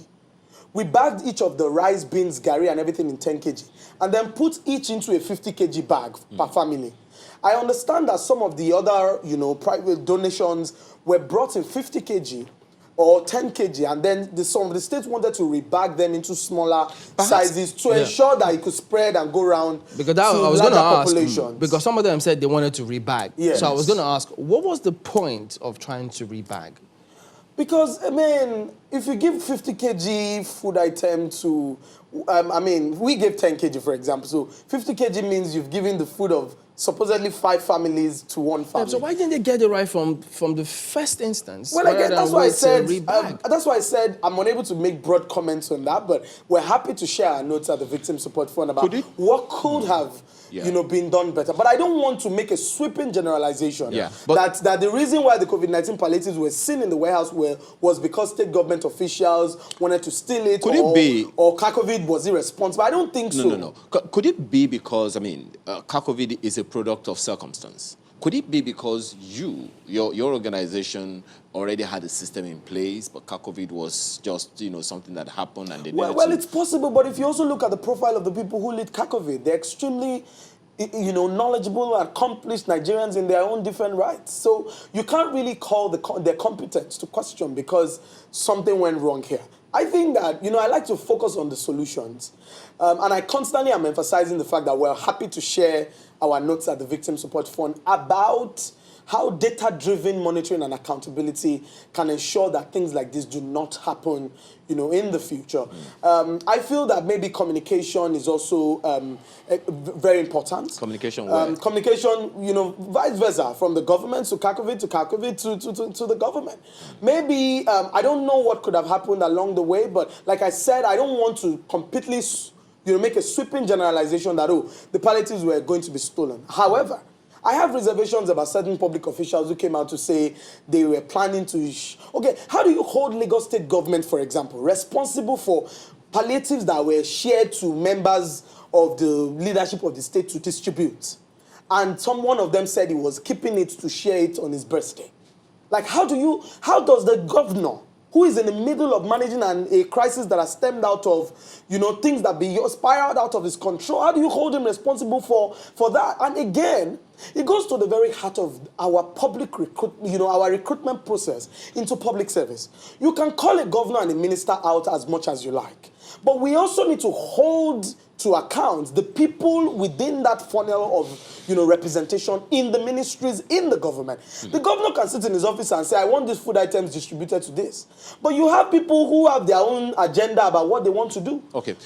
We bagged each of the rice, beans, gari, and everything in 10 kg, and then put each into a 50 kg bag per family. I understand that some of the other, private donations were brought in 50 kg or 10 kg, and then some of the states wanted to rebag them into smaller sizes to ensure that it could spread and go around because to I was going larger to ask, populations. because some of them said they wanted to rebag. Yes. So I was going to ask, what was the point of trying to rebag? Because, if you give 50 kg food item to, we gave 10 kg, for example. So 50 kg means you've given the food of supposedly 5 families to one family. So why didn't they get it right from the first instance? Well, again, that's why I said I'm unable to make broad comments on that, but we're happy to share our notes at the Victim Support Fund about what could have been done better. But I don't want to make a sweeping generalization that the reason why the COVID-19 palliatives were seen in the warehouse was because state government officials wanted to steal it, or Kakovid was irresponsible. I don't think so. No. Could it be because, Kakovid is a product of circumstance? Could it be because your organization already had a system in place, but Kakovid was just, something that happened and they needed Well, it's possible, but if you also look at the profile of the people who lead Kakovid, they're extremely, knowledgeable, accomplished Nigerians in their own different rights. So you can't really call their competence to question because something went wrong here. I think that, I like to focus on the solutions. And I constantly am emphasizing the fact that we're happy to share our notes at the Victim Support Fund about how data-driven monitoring and accountability can ensure that things like this do not happen, in the future. I feel that maybe communication is also very important. Communication where? Communication, vice versa, from the government to Kakovid to the government. Maybe, I don't know what could have happened along the way, but like I said, I don't want to completely make a sweeping generalization that, the palliatives were going to be stolen. However, I have reservations about certain public officials who came out to say they were planning to... Okay, how do you hold Lagos State government, for example, responsible for palliatives that were shared to members of the leadership of the state to distribute? And one of them said he was keeping it to share it on his birthday. Like, how does the governor, who is in the middle of managing a crisis that has stemmed out of, things that spiraled out of his control, how do you hold him responsible for that? And again, it goes to the very heart of our public our recruitment process into public service. You can call a governor and a minister out as much as you like, but we also need to hold to account the people within that funnel of representation in the ministries, in the government. The governor can sit in his office and say, I want these food items distributed to this. But you have people who have their own agenda about what they want to do. Okay.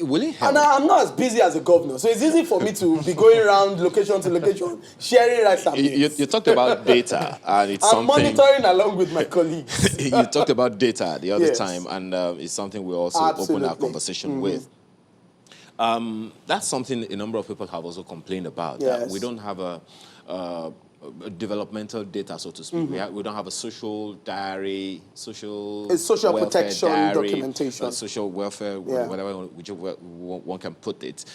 Will it help? And I'm not as busy as a governor, so it's easy for me to be going around location to location, sharing rice and beans. You talked about data, and it's I'm something... monitoring along with my colleagues. You talked about data the other time, and it's something we also open our conversation with. That's something a number of people have also complained about. Yes. That we don't have a developmental data, so to speak. We don't have a social diary, social protection diary, documentation, social welfare, whichever one can put it.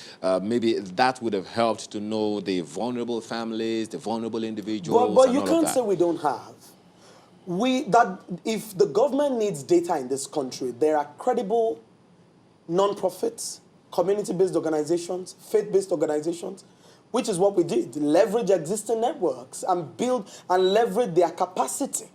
Maybe that would have helped to know the vulnerable families, the vulnerable individuals. But you can't say we don't have. If the government needs data in this country, there are credible non-profits, community-based organizations, faith-based organizations, which is what we did. Leverage existing networks and build and leverage their capacity.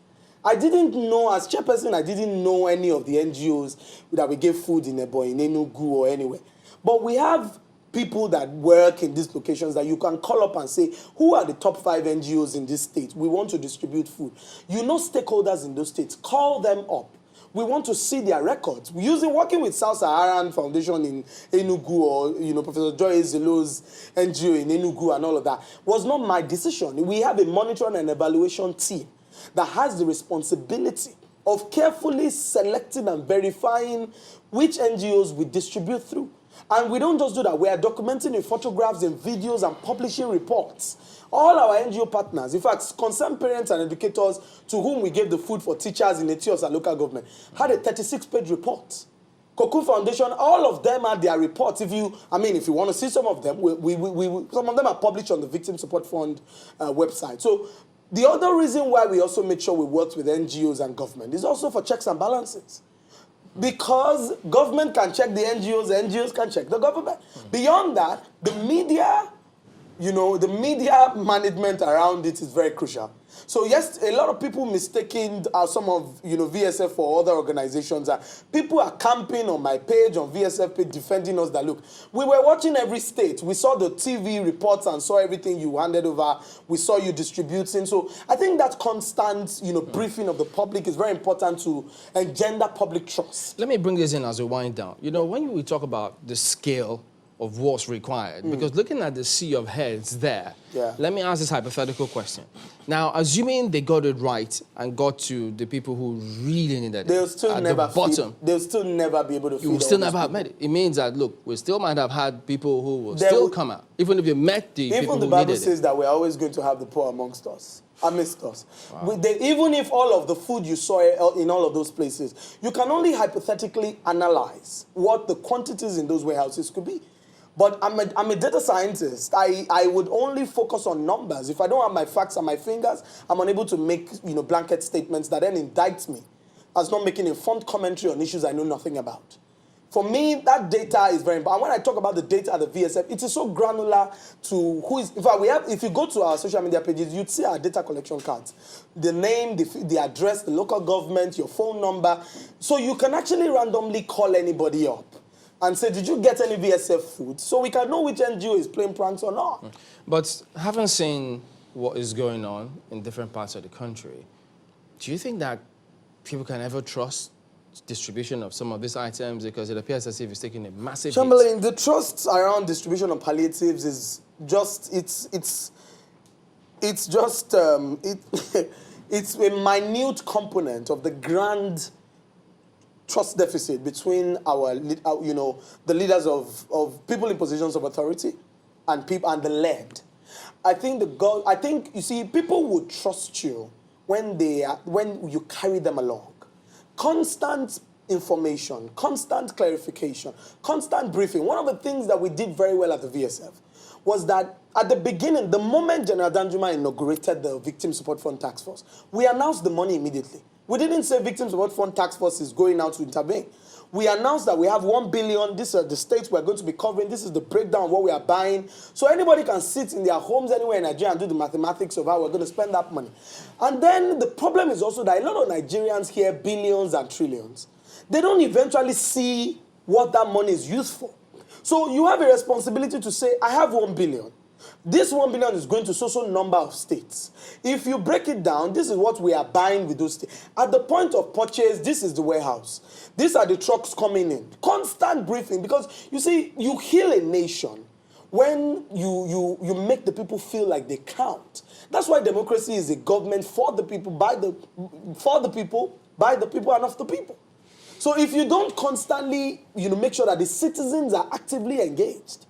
I didn't know, as chairperson, I didn't know any of the NGOs that we gave food in Enugu or anywhere. But we have people that work in these locations that you can call up and say, who are the top 5 NGOs in this state? We want to distribute food. Stakeholders in those states, call them up. We want to see their records. Working with South Saharan Foundation in Enugu or, Professor Joy Ezelo's NGO in Enugu and all of that was not my decision. We have a monitoring and evaluation team that has the responsibility of carefully selecting and verifying which NGOs we distribute through. And we don't just do that. We are documenting in photographs and videos and publishing reports. All our NGO partners, in fact, concerned parents and educators to whom we gave the food for teachers in Etios and local government, had a 36-page report. Cocoon Foundation, all of them had their reports. If you want to see some of them, some of them are published on the Victim Support Fund website. So the other reason why we also make sure we work with NGOs and government is also for checks and balances. Because government can check the NGOs can check the government. Beyond that, the media management around it is very crucial. So yes, a lot of people mistaking some of VSF for other organizations. People are camping on my page, on VSF page, defending us that, look, we were watching every state. We saw the TV reports and saw everything you handed over. We saw you distributing. So I think that constant briefing of the public is very important to engender public trust. Let me bring this in as we wind down. When we talk about the scale of what's required, because looking at the sea of heads there, let me ask this hypothetical question. Now, assuming they got it right and got to the people who really needed it, they'll still never be able to feed. You will still never have met it. It means that, look, we still might have had people who will still come out, even if you met the people who needed it. Even the Bible says that we're always going to have the poor amidst us. Wow. Even if all of the food you saw in all of those places, you can only hypothetically analyze what the quantities in those warehouses could be. But I'm a data scientist. I would only focus on numbers. If I don't have my facts at my fingers, I'm unable to make blanket statements that then indict me as not making informed commentary on issues I know nothing about. For me, that data is very important. And when I talk about the data at the VSF, it is so granular to who is. In fact, if you go to our social media pages, you'd see our data collection cards. The name, the address, the local government, your phone number. So you can actually randomly call anybody up and say, did you get any VSF food? So we can know which NGO is playing pranks or not. But having seen what is going on in different parts of the country, do you think that people can ever trust distribution of some of these items? Because it appears as if it's taking a massive Chamberlain, the trust around distribution of palliatives is just, it's a minute component of the grand trust deficit between the leaders of people in positions of authority and people and the led. I think you see, people would trust you when you carry them along. Constant information, constant clarification, constant briefing. One of the things that we did very well at the VSF was that at the beginning, the moment General Danjuma inaugurated the Victim Support Fund Task Force, we announced the money immediately. We didn't say Victim Support Fund Task Force is going out to intervene. We announced that we have 1 billion. These are the states we're going to be covering. This is the breakdown of what we are buying. So anybody can sit in their homes anywhere in Nigeria and do the mathematics of how we're going to spend that money. And then the problem is also that a lot of Nigerians hear billions and trillions. They don't eventually see what that money is used for. So you have a responsibility to say, I have 1 billion. This 1 billion is going to so number of states. If you break it down, this is what we are buying with those states. At the point of purchase, this is the warehouse. These are the trucks coming in. Constant briefing, because you see, you heal a nation when you make the people feel like they count. That's why democracy is a government for the people, by the people, and of the people. So if you don't constantly make sure that the citizens are actively engaged,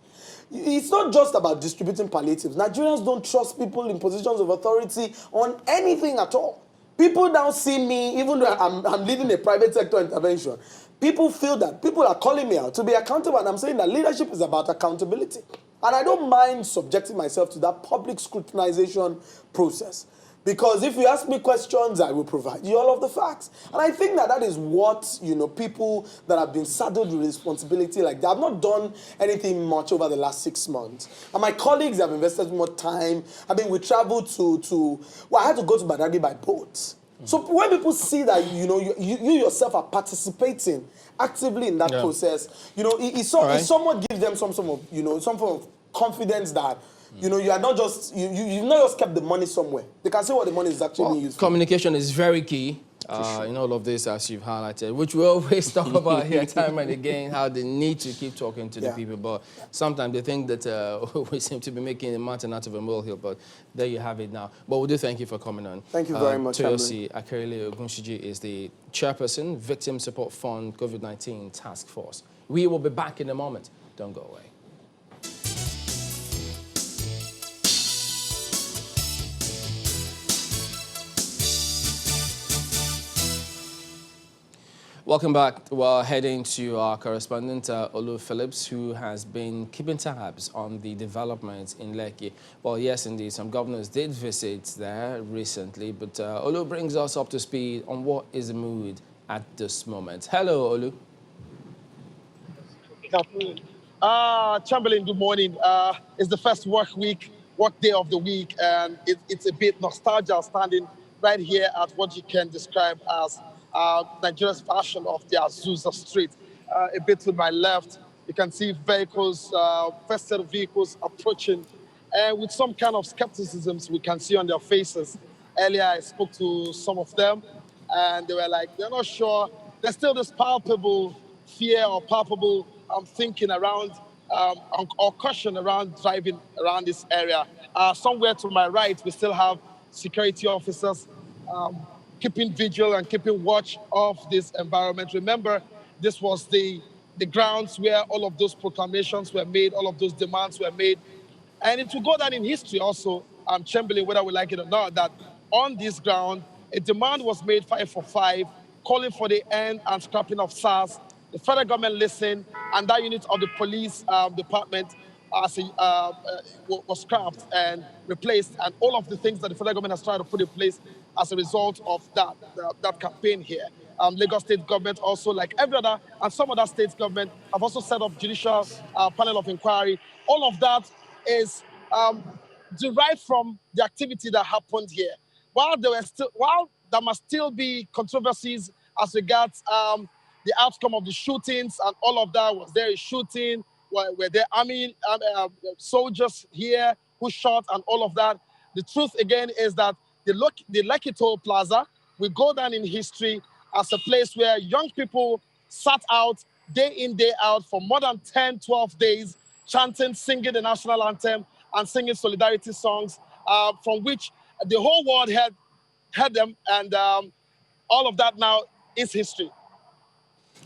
it's not just about distributing palliatives. Nigerians don't trust people in positions of authority on anything at all. People now see me, even though I'm leading a private sector intervention, people feel that people are calling me out to be accountable, and I'm saying that leadership is about accountability. And I don't mind subjecting myself to that public scrutinization process. Because if you ask me questions, I will provide you all of the facts. And I think that is what, people that have been saddled with responsibility like that. I've not done anything much over the last 6 months. And my colleagues have invested more time. I mean, we traveled I had to go to Badagry by boat. So when people see that, you yourself are participating actively in that process, it somewhat gives them some form of confidence that, you are not just, you've not just kept the money somewhere. They can see what the money is actually being used for. Communication is very key. In all of this, as you've highlighted, which we always talk about here time and again, how they need to keep talking to the people, but sometimes they think that we seem to be making a mountain out of a molehill, but there you have it now. But we do thank you for coming on. Thank you very much, Toyosi Akerele Ogunshiji is the chairperson, Victim Support Fund COVID-19 Task Force. We will be back in a moment. Don't go away. Welcome back. We're heading to our correspondent, Olu Phillips, who has been keeping tabs on the developments in Lekki. Well, yes, indeed, some governors did visit there recently, but Olu brings us up to speed on what is the mood at this moment. Hello, Olu. Chamberlain, good morning. It's the first work day of the week, and it's a bit nostalgia standing right here at what you can describe as Nigeria's version of the Azusa Street. A bit to my left, you can see vehicles, first set of vehicles approaching, and with some kind of skepticism we can see on their faces. Earlier, I spoke to some of them, and they were like, they're not sure. There's still this palpable fear or palpable thinking around or caution around driving around this area. Somewhere to my right, we still have security officers keeping vigil and keeping watch of this environment. Remember, this was the grounds where all of those proclamations were made, all of those demands were made. And it will go down in history also, Chamberlain, whether we like it or not, that on this ground, a demand was made 5 for 5, calling for the end and scrapping of SARS. The federal government listened, and that unit of the police department was scrapped and replaced, and all of the things that the federal government has tried to put in place as a result of that campaign here. Lagos state government also, like every other, and some other state government, have also set up judicial panel of inquiry. All of that is derived from the activity that happened here. While there must still be controversies as regards the outcome of the shootings and all of that, was there a shooting? Were there army soldiers here who shot and all of that? The truth again is that the Lekki Toll Plaza will go down in history as a place where young people sat out day in, day out for more than 10, 12 days, chanting, singing the national anthem and singing solidarity songs, from which the whole world heard them, and all of that now is history.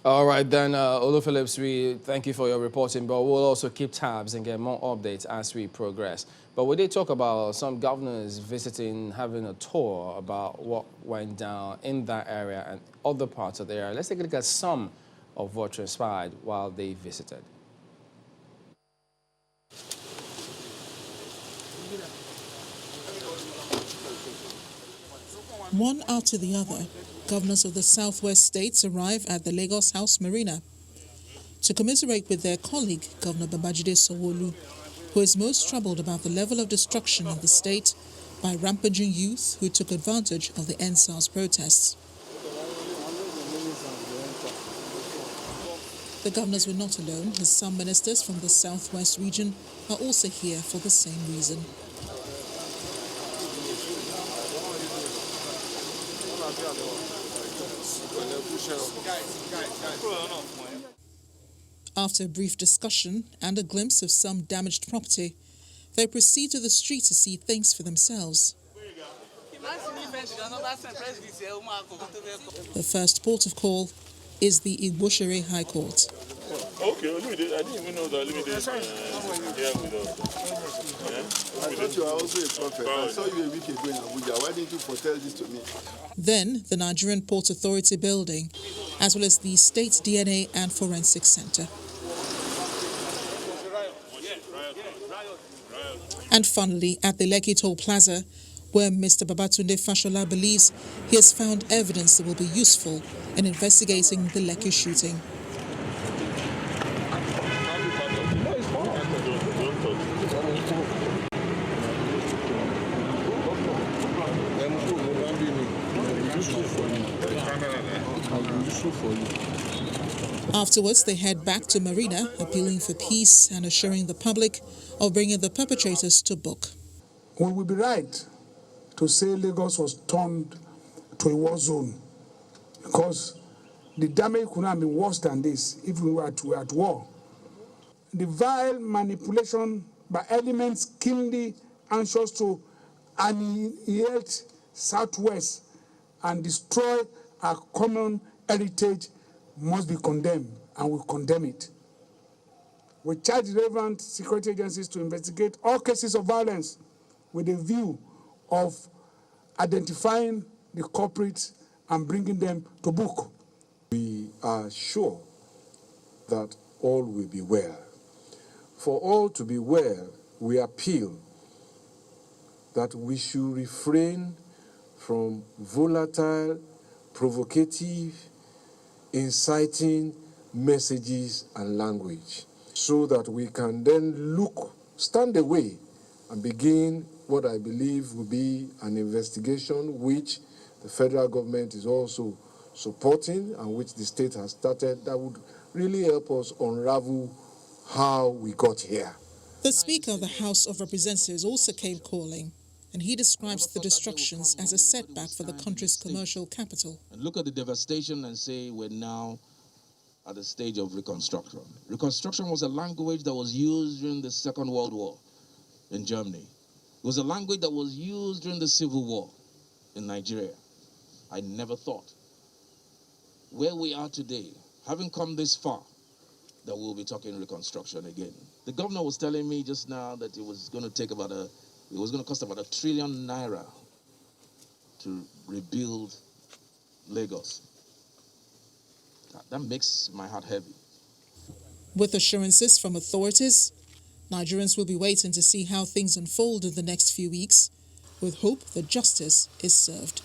All right, then, Olu Phillips, we thank you for your reporting, but we'll also keep tabs and get more updates as we progress. But we did talk about some governors visiting, having a tour about what went down in that area and other parts of the area. Let's take a look at some of what transpired while they visited. One after the other, governors of the southwest states arrive at the Lagos House Marina to commiserate with their colleague, Governor Babajide Sanwo-Olu, who is most troubled about the level of destruction in the state by rampaging youth who took advantage of the EndSARS protests. The governors were not alone, as some ministers from the southwest region are also here for the same reason. After a brief discussion and a glimpse of some damaged property, they proceed to the street to see things for themselves. The first port of call is the Igboshere High Court. Okay, I didn't even know that Olumide is here with us. I thought you were also a prophet. I saw you a week ago in Abuja. Why didn't you foretell this to me? Then the Nigerian Port Authority building, as well as the State DNA and Forensic Center. And finally, at the Lekki Toll Plaza, where Mr. Babatunde Fashola believes he has found evidence that will be useful in investigating the Lekki shooting. Afterwards, they head back to Marina, appealing for peace and assuring the public of bringing the perpetrators to book. We will be right to say Lagos was turned to a war zone because the damage could not have been worse than this if we were at war. The vile manipulation by elements keenly anxious to annihilate Southwest and destroy our common heritage must be condemned, and we condemn it. We charge the relevant security agencies to investigate all cases of violence with a view of identifying the culprits and bringing them to book. We are sure that all will be well. For all to be well, we appeal that we should refrain from volatile, provocative, inciting messages and language, so that we can then stand away and begin what I believe will be an investigation which the federal government is also supporting and which the state has started, that would really help us unravel how we got here. The Speaker of the House of Representatives also came calling, and he describes the destructions as a setback for the country's commercial capital. And look at the devastation and say we're now at the stage of reconstruction. Reconstruction was a language that was used during the Second World War in Germany. It was a language that was used during the Civil War in Nigeria. I never thought, where we are today, having come this far, that we'll be talking reconstruction again. The governor was telling me just now that it was going to cost about ₦1 trillion to rebuild Lagos. That makes my heart heavy. With assurances from authorities, Nigerians will be waiting to see how things unfold in the next few weeks, with hope that justice is served.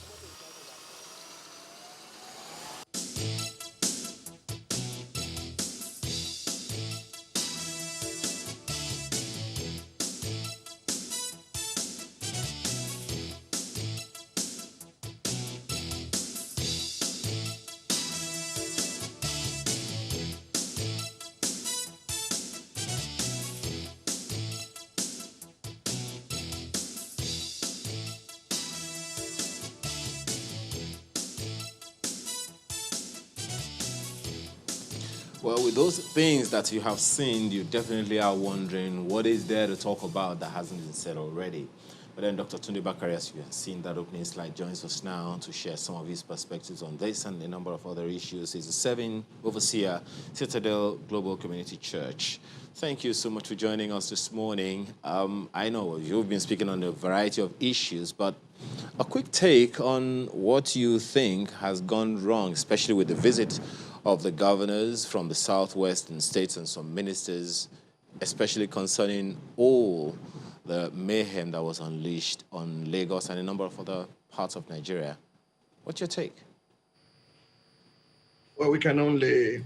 Well, with those things that you have seen, you definitely are wondering what is there to talk about that hasn't been said already. But then Dr. Tunde Bakari, as you have seen that opening slide, joins us now to share some of his perspectives on this and a number of other issues. He's the serving overseer, Citadel Global Community Church. Thank you so much for joining us this morning. I know you've been speaking on a variety of issues, but a quick take on what you think has gone wrong, especially with the visit of the governors from the southwestern states and some ministers, especially concerning all the mayhem that was unleashed on Lagos and a number of other parts of Nigeria. What's your take? Well, we can only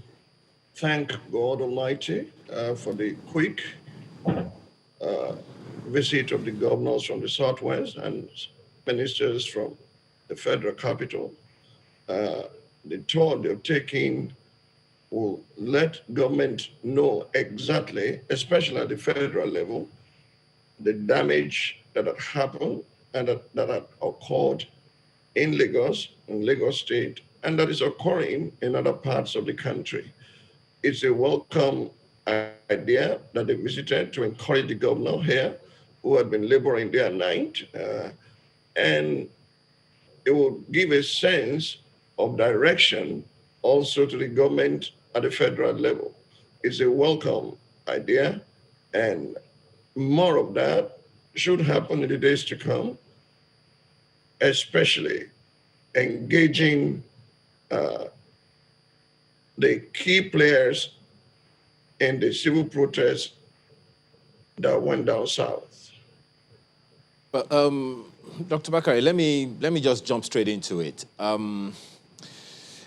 thank God Almighty for the quick visit of the governors from the southwest and ministers from the federal capital. The tour they're taking will let government know exactly, especially at the federal level, the damage that had happened and that had occurred in Lagos State, and that is occurring in other parts of the country. It's a welcome idea that they visited to encourage the governor here, who had been laboring day and night, and it will give a sense of direction also to the government at the federal level. It's a welcome idea, and more of that should happen in the days to come, especially engaging the key players in the civil protests that went down south. But, Dr. Bakari, let me just jump straight into it.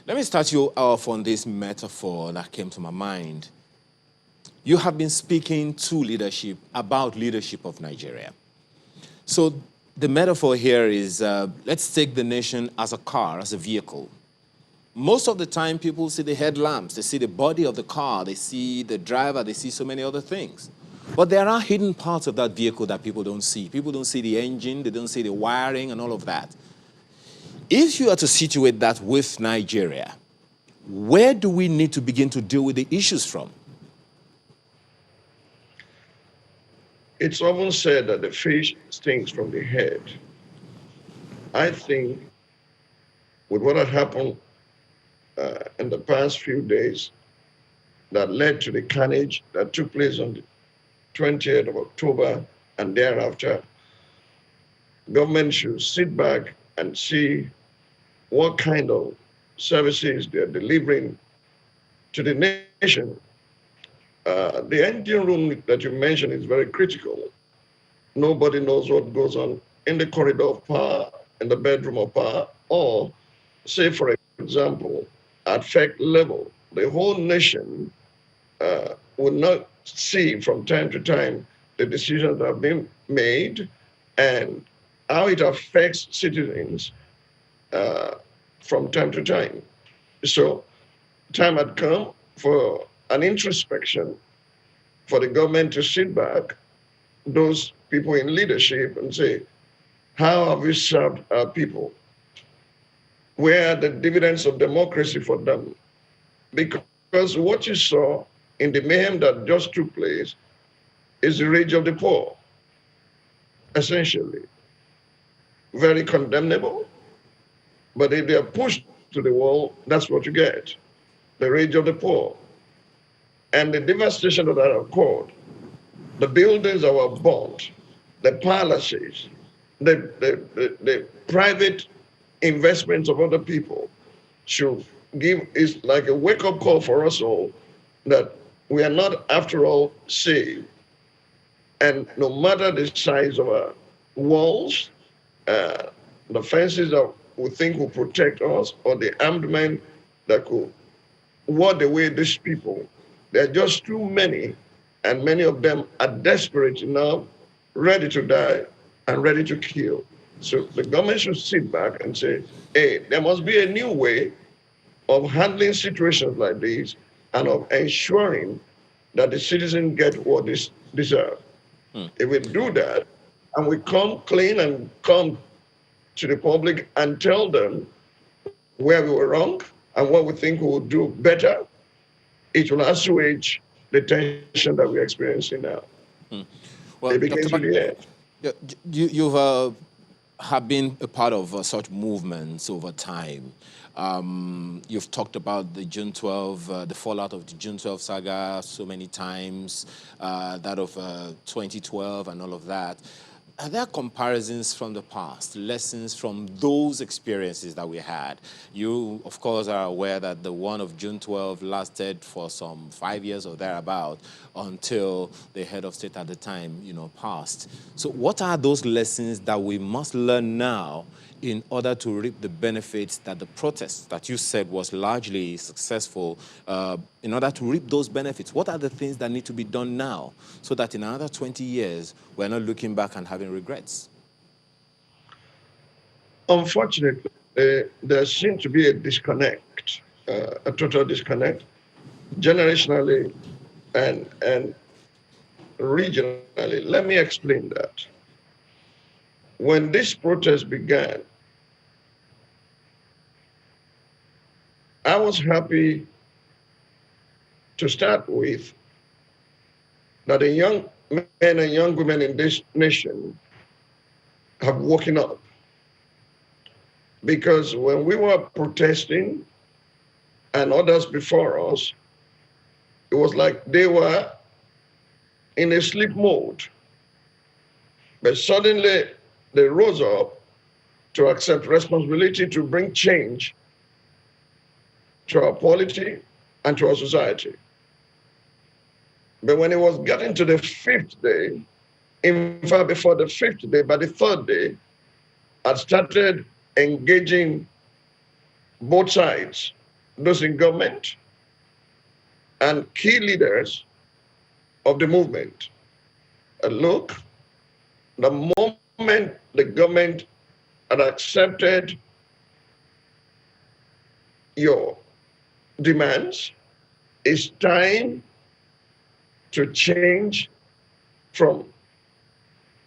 Let me start you off on this metaphor that came to my mind. You have been speaking to leadership about leadership of Nigeria. So the metaphor here is, let's take the nation as a car, as a vehicle. Most of the time, people see the headlamps, they see the body of the car, they see the driver, they see so many other things. But there are hidden parts of that vehicle that people don't see. People don't see the engine, they don't see the wiring and all of that. If you are to situate that with Nigeria, where do we need to begin to deal with the issues from? It's often said that the fish stinks from the head. I think with what had happened in the past few days that led to the carnage that took place on the 20th of October and thereafter, government should sit back and see what kind of services they're delivering to the nation. The engine room that you mentioned is very critical. Nobody knows what goes on in the corridor of power, in the bedroom of power, or say, for example, at FEC level, the whole nation will not see from time to time the decisions that have been made and how it affects citizens from time to time. So time had come for an introspection, for the government to sit back, those people in leadership, and say, how have we served our people? Where are the dividends of democracy for them? Because what you saw in the mayhem that just took place is the rage of the poor, essentially. Very condemnable, but if they are pushed to the wall, that's what you get, the rage of the poor. And the devastation that occurred, the buildings that were burnt, the palaces, the private investments of other people should give, is like a wake-up call for us all that we are not, after all, saved. And no matter the size of our walls, the fences that we think will protect us, or the armed men that could ward away these people, there are just too many, and many of them are desperate enough, ready to die and ready to kill. So the government should sit back and say, hey, there must be a new way of handling situations like this and of ensuring that the citizens get what they deserve. If we do that, and we come clean and come to the public and tell them where we were wrong and what we think we will do better, it will assuage the tension that we're experiencing now. Well, It begins with the end. You've have been a part of such movements over time. You've talked about the June 12, the fallout of the June 12 saga so many times, that of 2012 and all of that. Are there comparisons from the past, lessons from those experiences that we had? You, of course, are aware that the one of June 12 lasted for some 5 years or thereabout until the head of state at the time, passed. So what are those lessons that we must learn now in order to reap the benefits that the protest that you said was largely successful, in order to reap those benefits? What are the things that need to be done now so that in another 20 years, we're not looking back and having regrets? Unfortunately, there seems to be a disconnect, a total disconnect, generationally and regionally. Let me explain that. When this protest began, I was happy to start with that the young men and young women in this nation have woken up. Because when we were protesting and others before us, it was like they were in a sleep mode. But suddenly they rose up to accept responsibility to bring change to our polity and to our society. But when it was getting to the fifth day, in fact, before the fifth day, by the third day, I started engaging both sides, those in government and key leaders of the movement. And look, the moment the government had accepted your demands, it's time to change from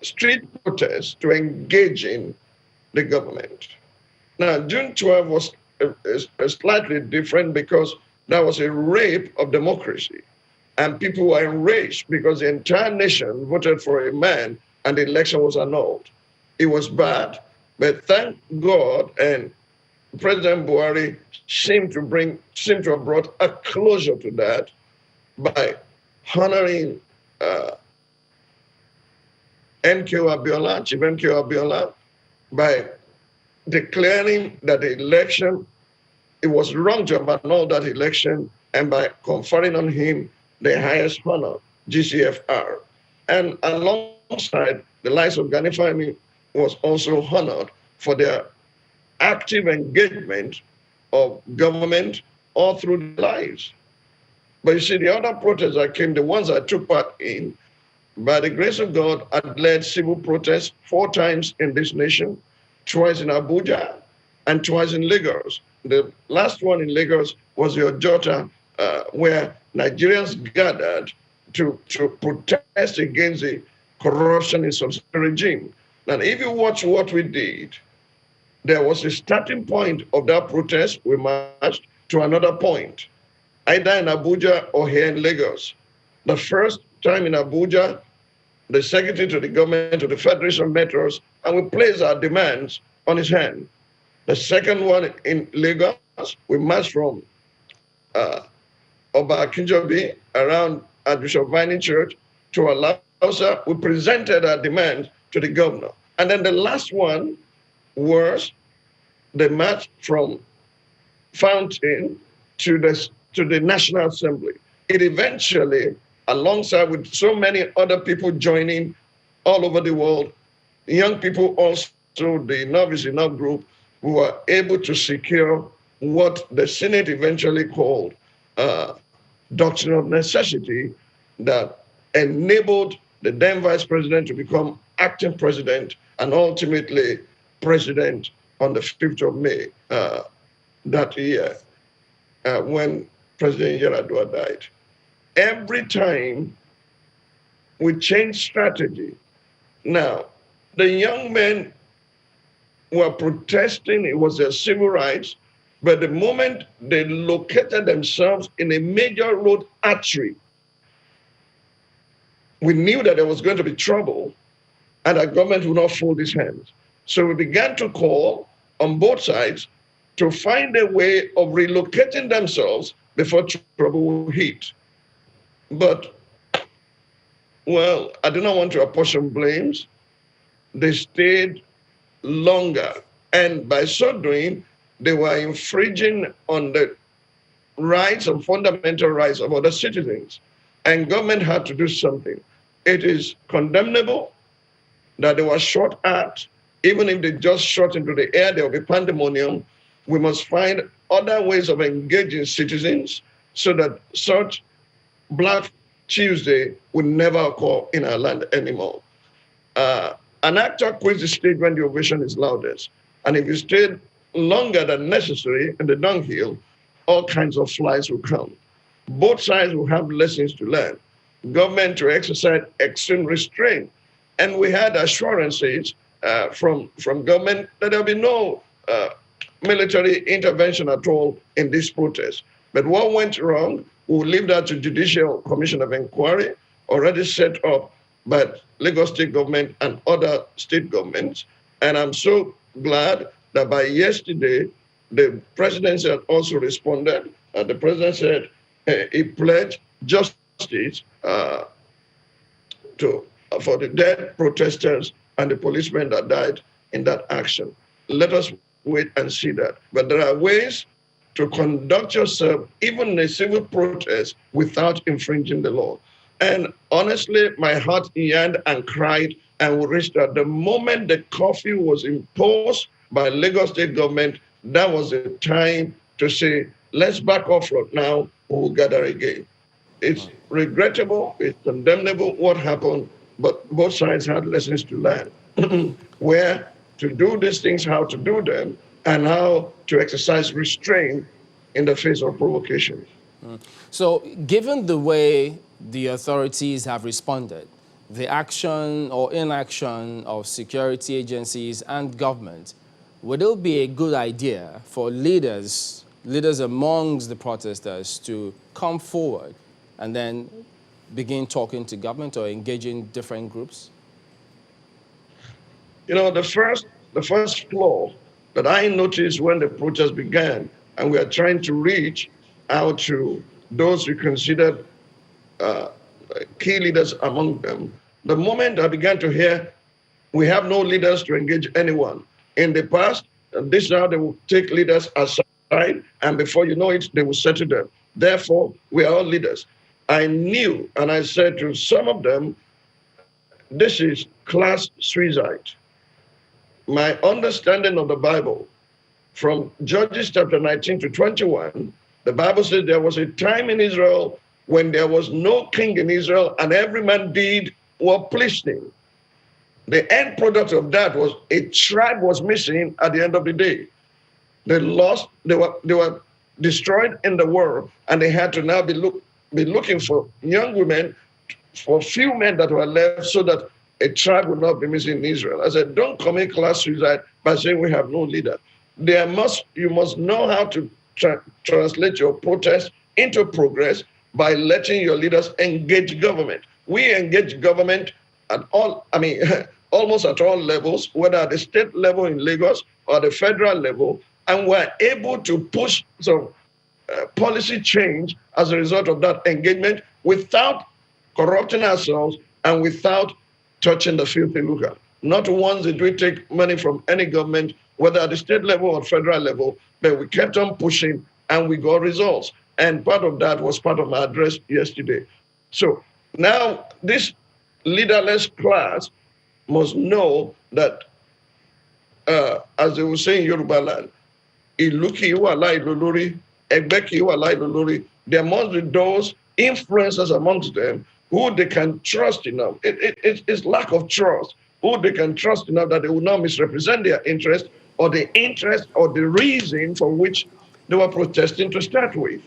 street protests to engaging the government. Now, June 12 was slightly different because that was a rape of democracy. And people were enraged because the entire nation voted for a man and the election was annulled. It was bad, but thank God and President Buhari seemed to have brought a closure to that by honoring NQ Abiola, Chief NQ Abiola, by declaring that the election, it was wrong to have annulled that election, and by conferring on him the highest honor, GCFR. And alongside, the likes of Gani Fahmy was also honored for their active engagement of government all through their lives. But you see, the other protests that came, the ones I took part in, by the grace of God, I'd led civil protests 4 times in this nation, twice in Abuja and twice in Lagos. The last one in Lagos was your Jota, where Nigerians gathered to protest against the corruption in some regime. Now, if you watch what we did, there was a starting point of that protest. We marched to another point, either in Abuja or here in Lagos. The first time in Abuja, the secretary to the government, to the Federation of Metros, and we placed our demands on his hand. The second one in Lagos, we marched from Oba Akinjobi around Archbishop Vining Church to Alausa. We presented our demands to the governor. And then the last one was the march from Fountain to the National Assembly. It eventually, alongside with so many other people joining all over the world, young people also, the Novice Enough group, who were able to secure what the Senate eventually called doctrine of necessity that enabled the then vice president to become acting president and ultimately president on the 5th of May that year when President Yaradua died. Every time we changed strategy. Now, the young men were protesting, it was their civil rights, but the moment they located themselves in a major road artery, we knew that there was going to be trouble and our government would not fold its hands. So we began to call on both sides to find a way of relocating themselves before trouble will hit. But, well, I do not want to apportion blames. They stayed longer, and by so doing, they were infringing on the rights and fundamental rights of other citizens, and government had to do something. It is condemnable that they were shot at. Even if they just shot into the air, there will be pandemonium. We must find other ways of engaging citizens so that such Black Tuesday will never occur in our land anymore. An actor quits the stage when the ovation is loudest. And if you stay longer than necessary in the dunghill, all kinds of flies will come. Both sides will have lessons to learn. Government to exercise extreme restraint. And we had assurances from government that there will be no military intervention at all in this protest. But what went wrong, we'll leave that to Judicial Commission of Inquiry, already set up by Lagos State government and other state governments. And I'm so glad that by yesterday, the presidency had also responded. The president said he pledged justice for the dead protesters and the policemen that died in that action. Let us wait and see that. But there are ways to conduct yourself, even in a civil protest, without infringing the law. And honestly, my heart yearned and cried and wished that the moment the curfew was imposed by Lagos State government, that was the time to say, let's back off right now, we'll gather again. It's regrettable, it's condemnable what happened, but both sides had lessons to learn. Where to do these things, how to do them, and how to exercise restraint in the face of provocation. So, given the way the authorities have responded, the action or inaction of security agencies and government, would it be a good idea for leaders amongst the protesters to come forward and then begin talking to government or engaging different groups? You know, the first flaw that I noticed when the protest began, and we are trying to reach out to those we considered uh, key leaders among them, the moment I began to hear we have no leaders to engage anyone. In the past, this now they will take leaders aside, and before you know it, they will settle them. Therefore, we are all leaders. I knew, and I said to some of them, this is class suicide. My understanding of the Bible, from Judges chapter 19 to 21, the Bible says there was a time in Israel when there was no king in Israel, and every man did what pleased him. The end product of that was a tribe was missing at the end of the day. They lost, they were destroyed in the world, and they had to now be looking for young women, for few men that were left, so that a tribe would not be missing in Israel. I said, don't commit class suicide by saying we have no leader. You must know how to translate your protest into progress by letting your leaders engage government. We engage government at all, almost at all levels, whether at the state level in Lagos or the federal level, and we're able to push some policy change as a result of that engagement without corrupting ourselves and without touching the filthy lucre. Not once did we take money from any government, whether at the state level or federal level, but we kept on pushing and we got results. And part of that was part of my address yesterday. So now this leaderless class must know that, as they will say in Yoruba land, Iluki Iwala Ilolori, Egbeki Iwala Ilolori, there must be those influencers amongst them who they can trust enough. It's lack of trust, who they can trust enough that they will not misrepresent their interest or the interest or the reason for which they were protesting to start with.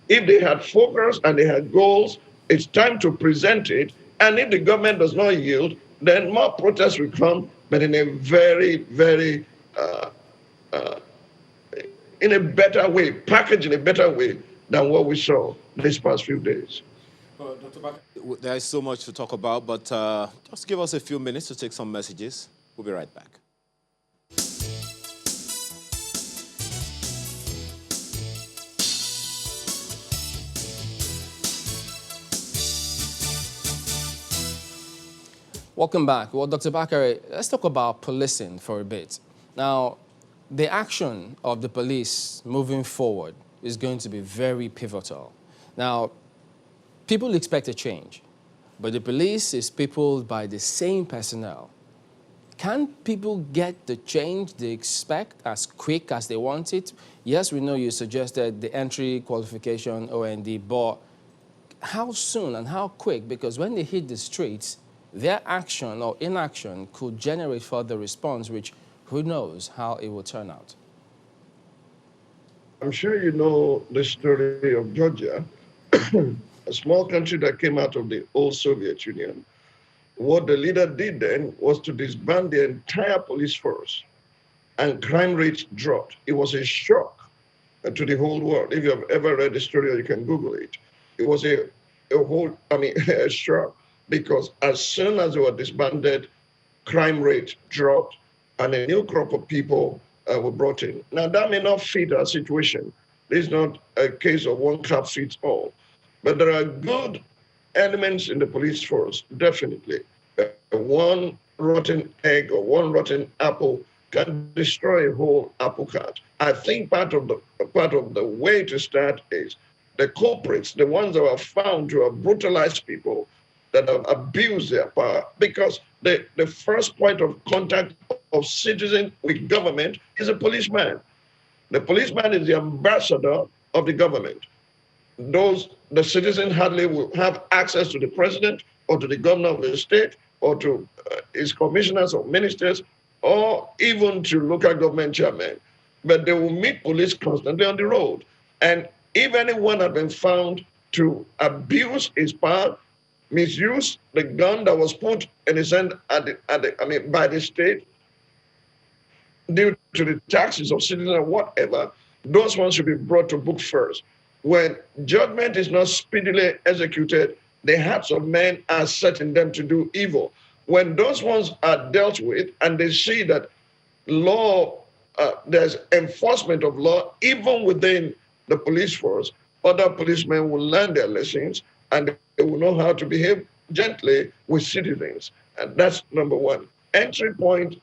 If they had focus and they had goals, it's time to present it. And if the government does not yield, then more protests will come, but in a very, very, in a better way, packaged in a better way than what we saw these past few days. There is so much to talk about, but just give us a few minutes to take some messages. We'll be right back. Welcome back. Well, Dr. Bakare, let's talk about policing for a bit. Now, the action of the police moving forward is going to be very pivotal. Now, people expect a change, but the police is peopled by the same personnel. Can people get the change they expect as quick as they want it? Yes, we know you suggested the entry qualification, OND, but how soon and how quick? Because when they hit the streets, their action or inaction could generate further response, which who knows how it will turn out. I'm sure you know the story of Georgia, a small country that came out of the old Soviet Union. What the leader did then was to disband the entire police force, and crime rates dropped. It was a shock to the whole world. If you have ever read the story, or you can Google it, it was a shock, because as soon as they were disbanded, crime rate dropped and a new crop of people were brought in. Now, that may not fit our situation. This is not a case of one cap fits all. But there are good elements in the police force, definitely. One rotten egg or one rotten apple can destroy a whole apple cart. I think part of the way to start is the culprits, the ones that were found to have brutalized people, that have abused their power, because the first point of contact of citizen with government is a policeman. The policeman is the ambassador of the government. The citizen hardly will have access to the president or to the governor of the state or to his commissioners or ministers or even to local government chairmen. But they will meet police constantly on the road. And if anyone had been found to abuse his power, misuse the gun that was put in his hand by the state, due to the taxes of citizens or whatever, those ones should be brought to book first. When judgment is not speedily executed, the hearts of men are set in them to do evil. When those ones are dealt with and they see that law, there's enforcement of law even within the police force, other policemen will learn their lessons and they will know how to behave gently with citizens. And that's number one. Entry point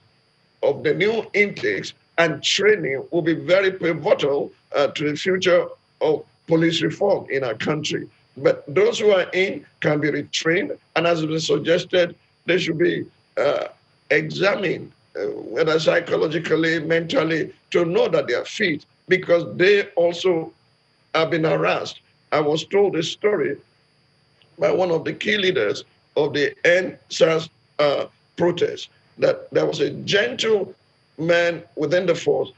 of the new intakes and training will be very pivotal to the future of police reform in our country. But those who are in can be retrained, and as it was suggested, they should be examined, whether psychologically, mentally, to know that they are fit, because they also have been harassed. I was told a story by one of the key leaders of the NSAS protest that there was a gentle man within the force,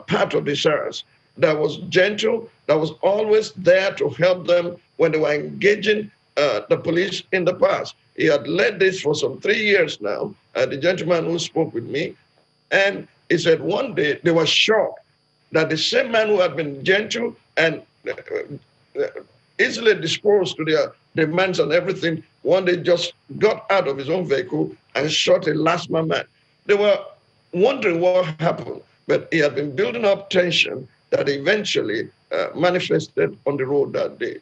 part of the SARS, that was gentle, that was always there to help them when they were engaging the police in the past. He had led this for some 3 years now, the gentleman who spoke with me, and he said one day they were shocked that the same man who had been gentle and easily disposed to their demands and everything, one day just got out of his own vehicle and shot a last man. They were wondering what happened, but he had been building up tension that eventually manifested on the road that day.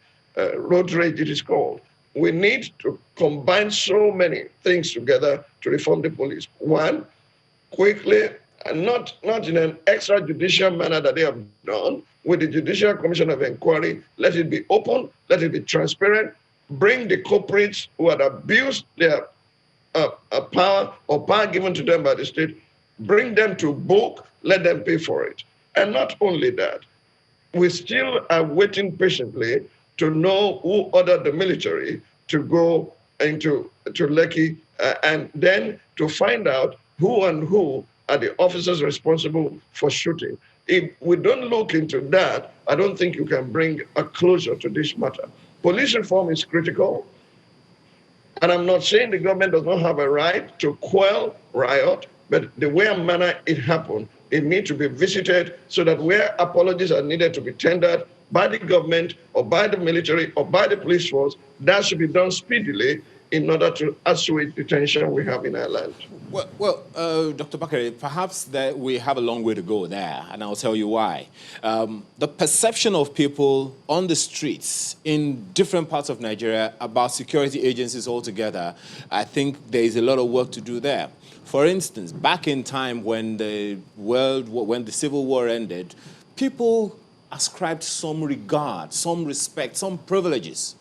Road rage, it is called. We need to combine so many things together to reform the police. One, quickly, and not in an extrajudicial manner that they have done, with the Judicial Commission of Inquiry. Let it be open, let it be transparent, bring the culprits who had abused their power or power given to them by the state, bring them to book, let them pay for it. And not only that, we still are waiting patiently to know who ordered the military to go into Lekki, and then to find out who are the officers responsible for shooting. If we don't look into that, I don't think you can bring a closure to this matter. Police reform is critical, and I'm not saying the government does not have a right to quell riot, but the way and manner it happened, it needs to be visited so that where apologies are needed to be tendered by the government or by the military or by the police force, that should be done speedily in order to assuage the tension we have in our land. Well, Dr. Bakare, perhaps that we have a long way to go there, and I'll tell you why. The perception of people on the streets in different parts of Nigeria about security agencies altogether, I think there is a lot of work to do there. For instance, back in time when the Civil War ended, people ascribed some regard, some respect, some privileges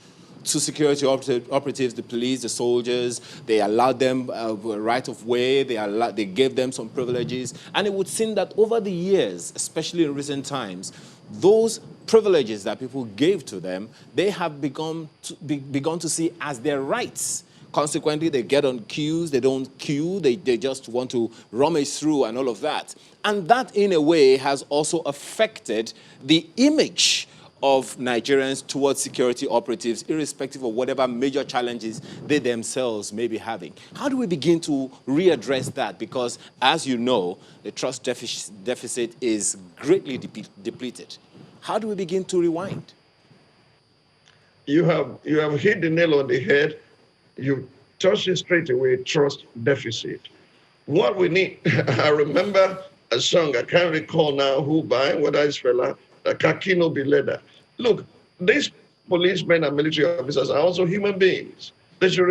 to security operatives, the police, the soldiers. They allowed them right of way. They gave them some privileges. And it would seem that over the years, especially in recent times, those privileges that people gave to them, they have begun to see as their rights. Consequently, they get on queues, they don't queue, they just want to rummage through and all of that. And that, in a way, has also affected the image of Nigerians towards security operatives, irrespective of whatever major challenges they themselves may be having. How do we begin to readdress that? Because, as you know, the trust deficit is greatly depleted. How do we begin to rewind? You have hit the nail on the head. You touched it straight away, trust deficit. What we need, I remember a song, I can't recall now who by, whether it's fella, the Kakino Bileda. Look, these policemen and military officers are also human beings. They should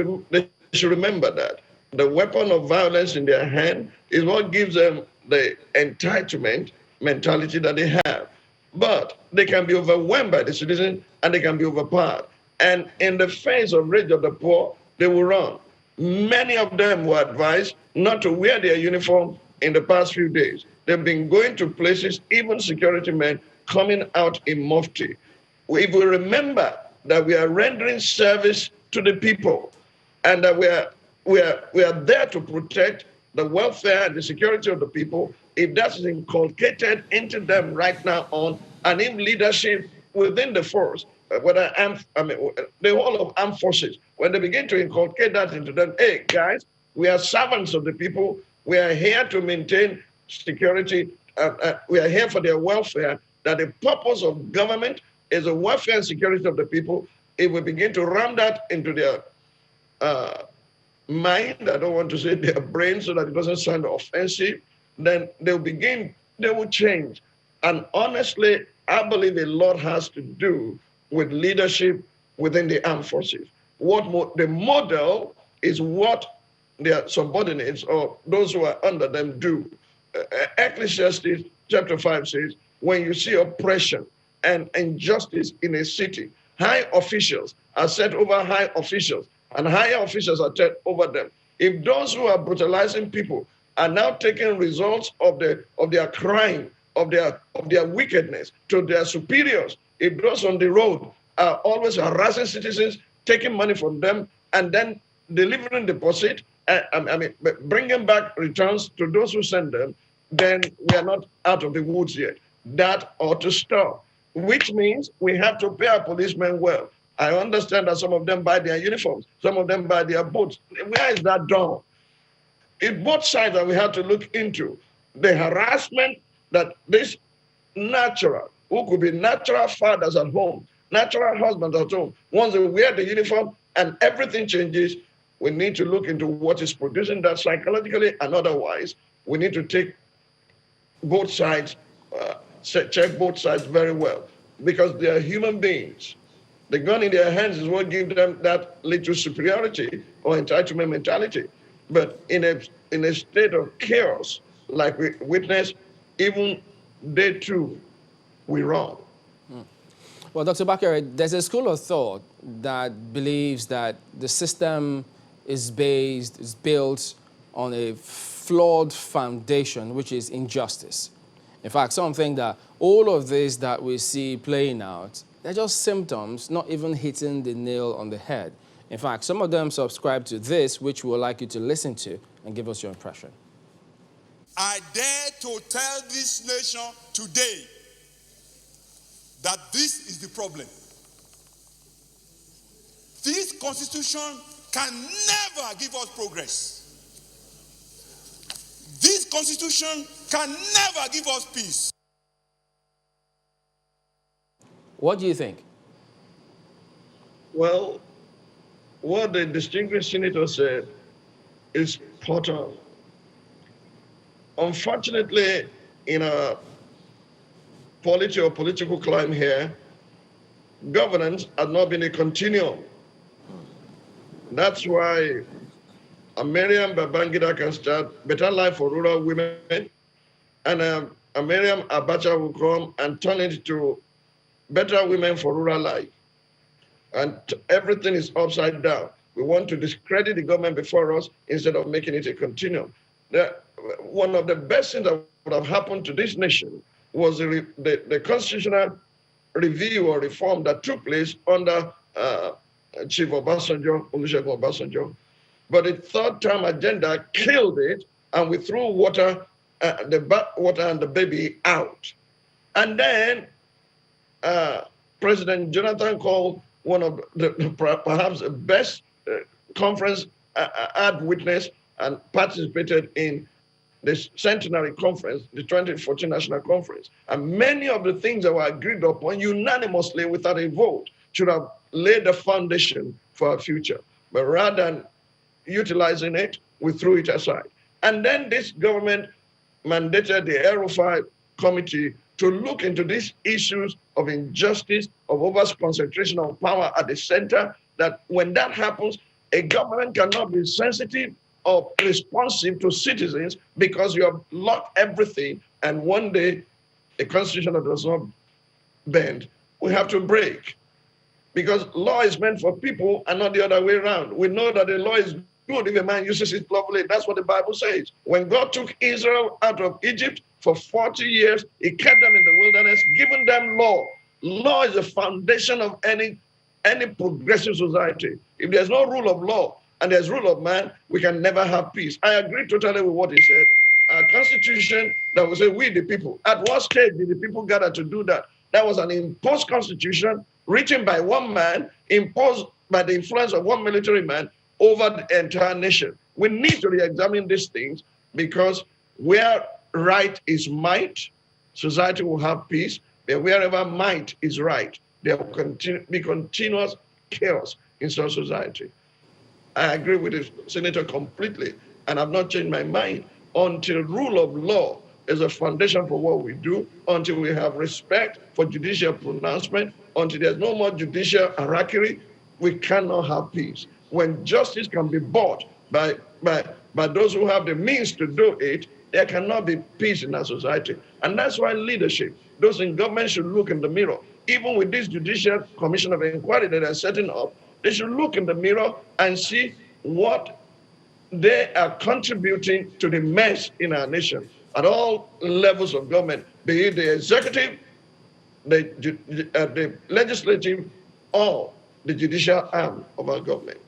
remember that. The weapon of violence in their hand is what gives them the entitlement mentality that they have. But they can be overwhelmed by the citizen and they can be overpowered. And in the face of rage of the poor, they will run. Many of them were advised not to wear their uniform in the past few days. They've been going to places, even security men coming out in mufti. If we remember that we are rendering service to the people and that we are there to protect the welfare and the security of the people, if that is inculcated into them right now on, and in leadership within the force, the whole of armed forces, when they begin to inculcate that into them, hey, guys, we are servants of the people. We are here to maintain security. We are here for their welfare, that the purpose of government is the welfare and security of the people. If we begin to ram that into their mind, I don't want to say their brain so that it doesn't sound offensive, then they will change. And honestly, I believe a lot has to do with leadership within the armed forces. The model is what their subordinates or those who are under them do. Ecclesiastes chapter 5 says, when you see oppression and injustice in a city, high officials are set over high officials, and higher officials are set over them. If those who are brutalizing people are now taking results of their crime, of their wickedness to their superiors, if those on the road are always harassing citizens, taking money from them, and then delivering deposit, bringing back returns to those who send them, then we are not out of the woods yet. That ought to stop, which means we have to pay our policemen well. I understand that some of them buy their uniforms, some of them buy their boots. Where is that done? It's both sides that we have to look into. The harassment that this natural, who could be natural fathers at home, natural husbands at home, once they wear the uniform and everything changes, we need to look into what is producing that psychologically and otherwise. We need to take both sides, check both sides very well, because they are human beings. The gun in their hands is what gives them that little superiority or entitlement mentality. But in a state of chaos, like we witnessed, even they too, we wrong. Well, Dr. Bakare, there's a school of thought that believes that the system is built on a flawed foundation, which is injustice. In fact, some think that all of this that we see playing out, they're just symptoms, not even hitting the nail on the head. In fact, some of them subscribe to this, which we would like you to listen to and give us your impression. I dare to tell this nation today that this is the problem. This constitution can never give us progress. This constitution can never give us peace. What do you think? Well, what the distinguished senator said is spot on. Unfortunately, in a polity or political climate here, governance has not been a continuum. That's why Miriam Babangida can start Better Life for Rural Women, and Miriam Abacha will come and turn it to Better Women for Rural Life. And everything is upside down. We want to discredit the government before us instead of making it a continuum. One of the best things that would have happened to this nation was the constitutional review or reform that took place under Chief Olusegun Obasanjo. But the third-term agenda killed it, and we threw water and the baby out. And then President Jonathan called one of perhaps the best conference I'd witnessed and participated in this centenary conference, the 2014 National Conference. And many of the things that were agreed upon unanimously without a vote should have laid the foundation for our future. But rather than utilizing it, we threw it aside. And then this government mandated the Aerofile Committee to look into these issues of injustice, of over-concentration of power at the center, that when that happens, a government cannot be sensitive or responsive to citizens because you have locked everything, and one day a constitution that does not bend, we have to break. Because law is meant for people and not the other way around. We know that the law is good if a man uses it lawfully. That's what the Bible says. When God took Israel out of Egypt for 40 years, he kept them in the wilderness, giving them law. Law is the foundation of any progressive society. If there's no rule of law and there's rule of man, we can never have peace. I agree totally with what he said. A constitution that will say we the people. At what stage did the people gather to do that? That was an imposed constitution written by one man, imposed by the influence of one military man over the entire nation. We need to re-examine these things because we are right is might, society will have peace. But wherever might is right, there will be continuous chaos in such society. I agree with the senator completely, and I've not changed my mind until rule of law is a foundation for what we do, until we have respect for judicial pronouncement, until there's no more judicial harakiri, we cannot have peace. When justice can be bought by those who have the means to do it, there cannot be peace in our society. And that's why leadership, those in government should look in the mirror. Even with this judicial commission of inquiry that they're setting up, they should look in the mirror and see what they are contributing to the mess in our nation at all levels of government, be it the executive, the legislative, or the judicial arm of our government.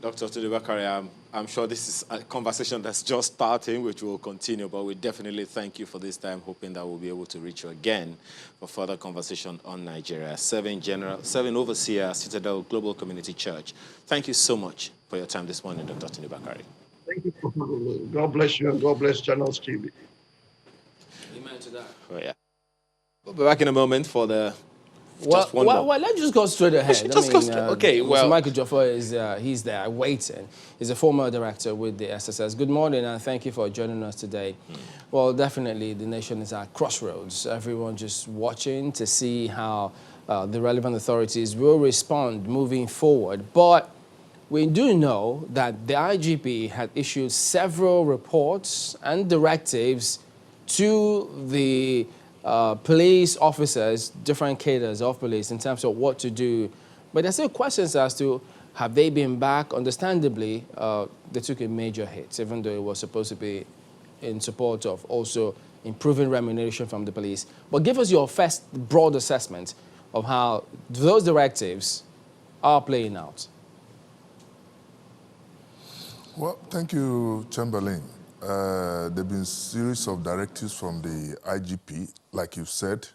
Dr. Tudibakari, I'm sure this is a conversation that's just starting, which will continue, but we definitely thank you for this time, hoping that we'll be able to reach you again for further conversation on Nigeria. Serving Overseer, Citadel Global Community Church. Thank you so much for your time this morning, Dr. Tudibakari. Thank you for having me. God bless you, and God bless Channels TV. Amen to that. Oh, yeah. We'll be back in a moment for the... Well, let's just go straight ahead. Okay, well... Mr. Michael Joffer is he's there waiting. He's a former director with the SSS. Good morning, and thank you for joining us today. Well, definitely, the nation is at crossroads. Everyone just watching to see how the relevant authorities will respond moving forward. But we do know that the IGP had issued several reports and directives to the police officers, different cadres of police in terms of what to do. But there's still questions as to have they been back? Understandably, they took a major hit, even though it was supposed to be in support of also improving remuneration from the police. But give us your first broad assessment of how those directives are playing out. Well, thank you, Chamberlain. There have been a series of directives from the IGP. Like you said,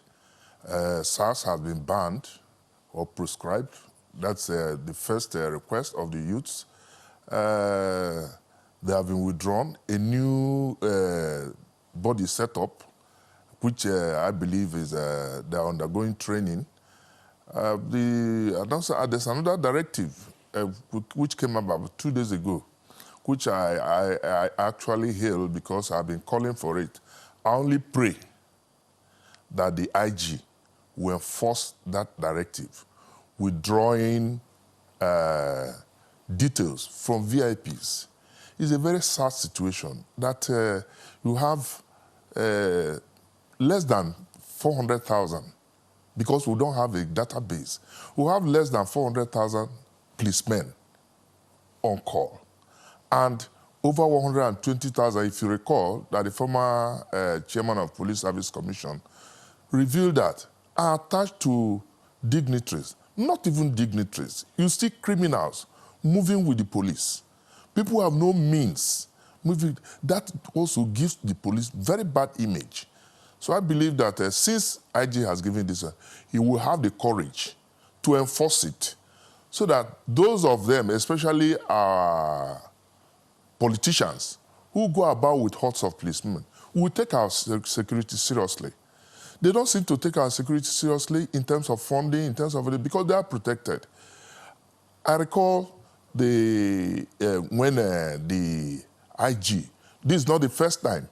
SARS has been banned or prescribed. That's the first request of the youths. They have been withdrawn. A new body set up, which I believe is they're undergoing training. There's another directive which came about 2 days ago, which I actually hailed because I've been calling for it. I only pray that the IG will enforce that directive, withdrawing details from VIPs. It's a very sad situation that you have less than 400,000, because we don't have a database. We have less than 400,000 policemen on call. And over 120,000, if you recall, that the former chairman of Police Service Commission revealed that are attached to dignitaries, not even dignitaries. You see criminals moving with the police. People have no means. That also gives the police very bad image. So I believe that since IG has given this, he will have the courage to enforce it so that those of them, especially politicians who go about with hordes of policemen, will take our security seriously. They don't seem to take our security seriously in terms of funding, in terms of because they are protected. I recall when the IG, this is not the first time.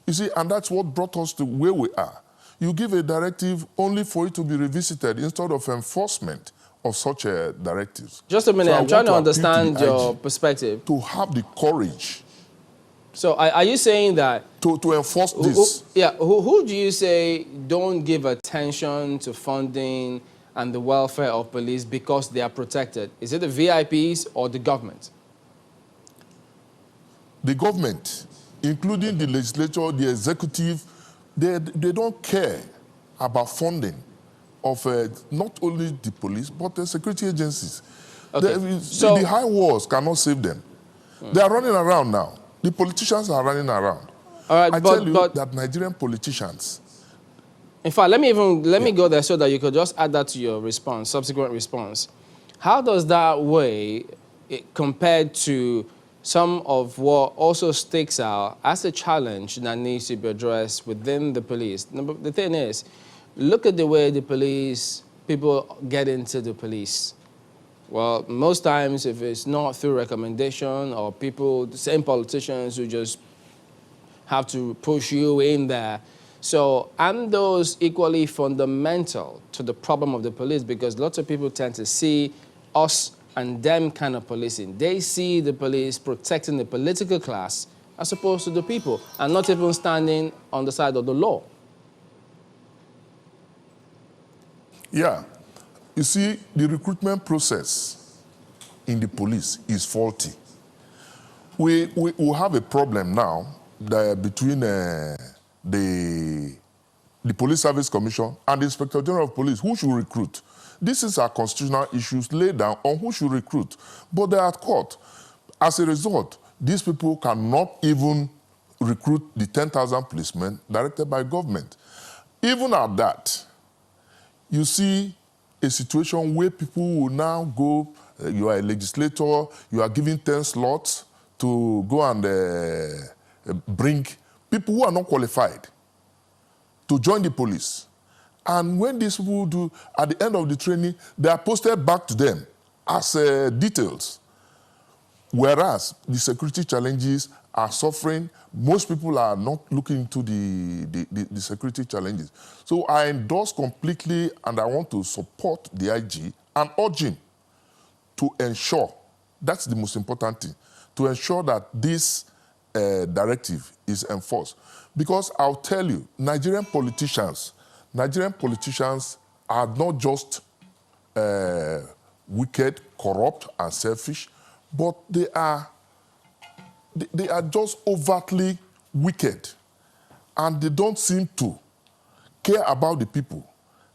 You see, and that's what brought us to where we are. You give a directive only for it to be revisited instead of enforcement of such directives. Just a minute, I'm trying to understand your perspective. To have the courage. So are you saying that... To enforce this. Who do you say don't give attention to funding and the welfare of police because they are protected? Is it the VIPs or the government? The government, including the legislature, the executive, they don't care about funding of not only the police, but the security agencies. Okay. The high walls cannot save them. They are running around now. The politicians are running around. All right, I tell you that Nigerian politicians... In fact, let me go there so that you could just add that to your subsequent response. How does that weigh compared to some of what also sticks out as a challenge that needs to be addressed within the police. The thing is, look at the way the police, people get into the police. Well, most times if it's not through recommendation or people, the same politicians who just have to push you in there. So, and those equally fundamental to the problem of the police, because lots of people tend to see us and them kind of policing. They see the police protecting the political class as opposed to the people, and not even standing on the side of the law. Yeah. You see, the recruitment process in the police is faulty. We have a problem now between the Police Service Commission and the Inspector General of Police. Who should recruit? This is our constitutional issues laid down on who should recruit. But they are at court. As a result, these people cannot even recruit the 10,000 policemen directed by government. Even at that, you see a situation where people will now go, you are a legislator, you are given 10 slots to go and bring people who are not qualified to join the police. And when these people do, at the end of the training, they are posted back to them as details. Whereas the security challenges are suffering, most people are not looking into the security challenges. So I endorse completely, and I want to support the IG and urge him to ensure, that's the most important thing, to ensure that this directive is enforced. Because I'll tell you, Nigerian politicians are not just wicked, corrupt, and selfish, but they are just overtly wicked, and they don't seem to care about the people.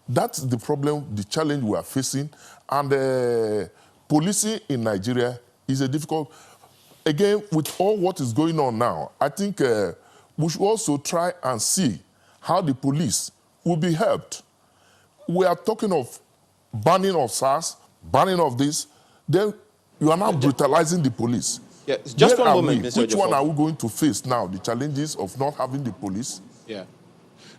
That's the problem, the challenge we are facing, and policing in Nigeria is a difficult. Again, with all what is going on now, I think we should also try and see how the police will be helped. We are talking of banning of SARS, banning of this, then you are now brutalizing the police. Yeah, just one moment, Mr. Mr. Which one are we going to face now? The challenges of not having the police? Yeah.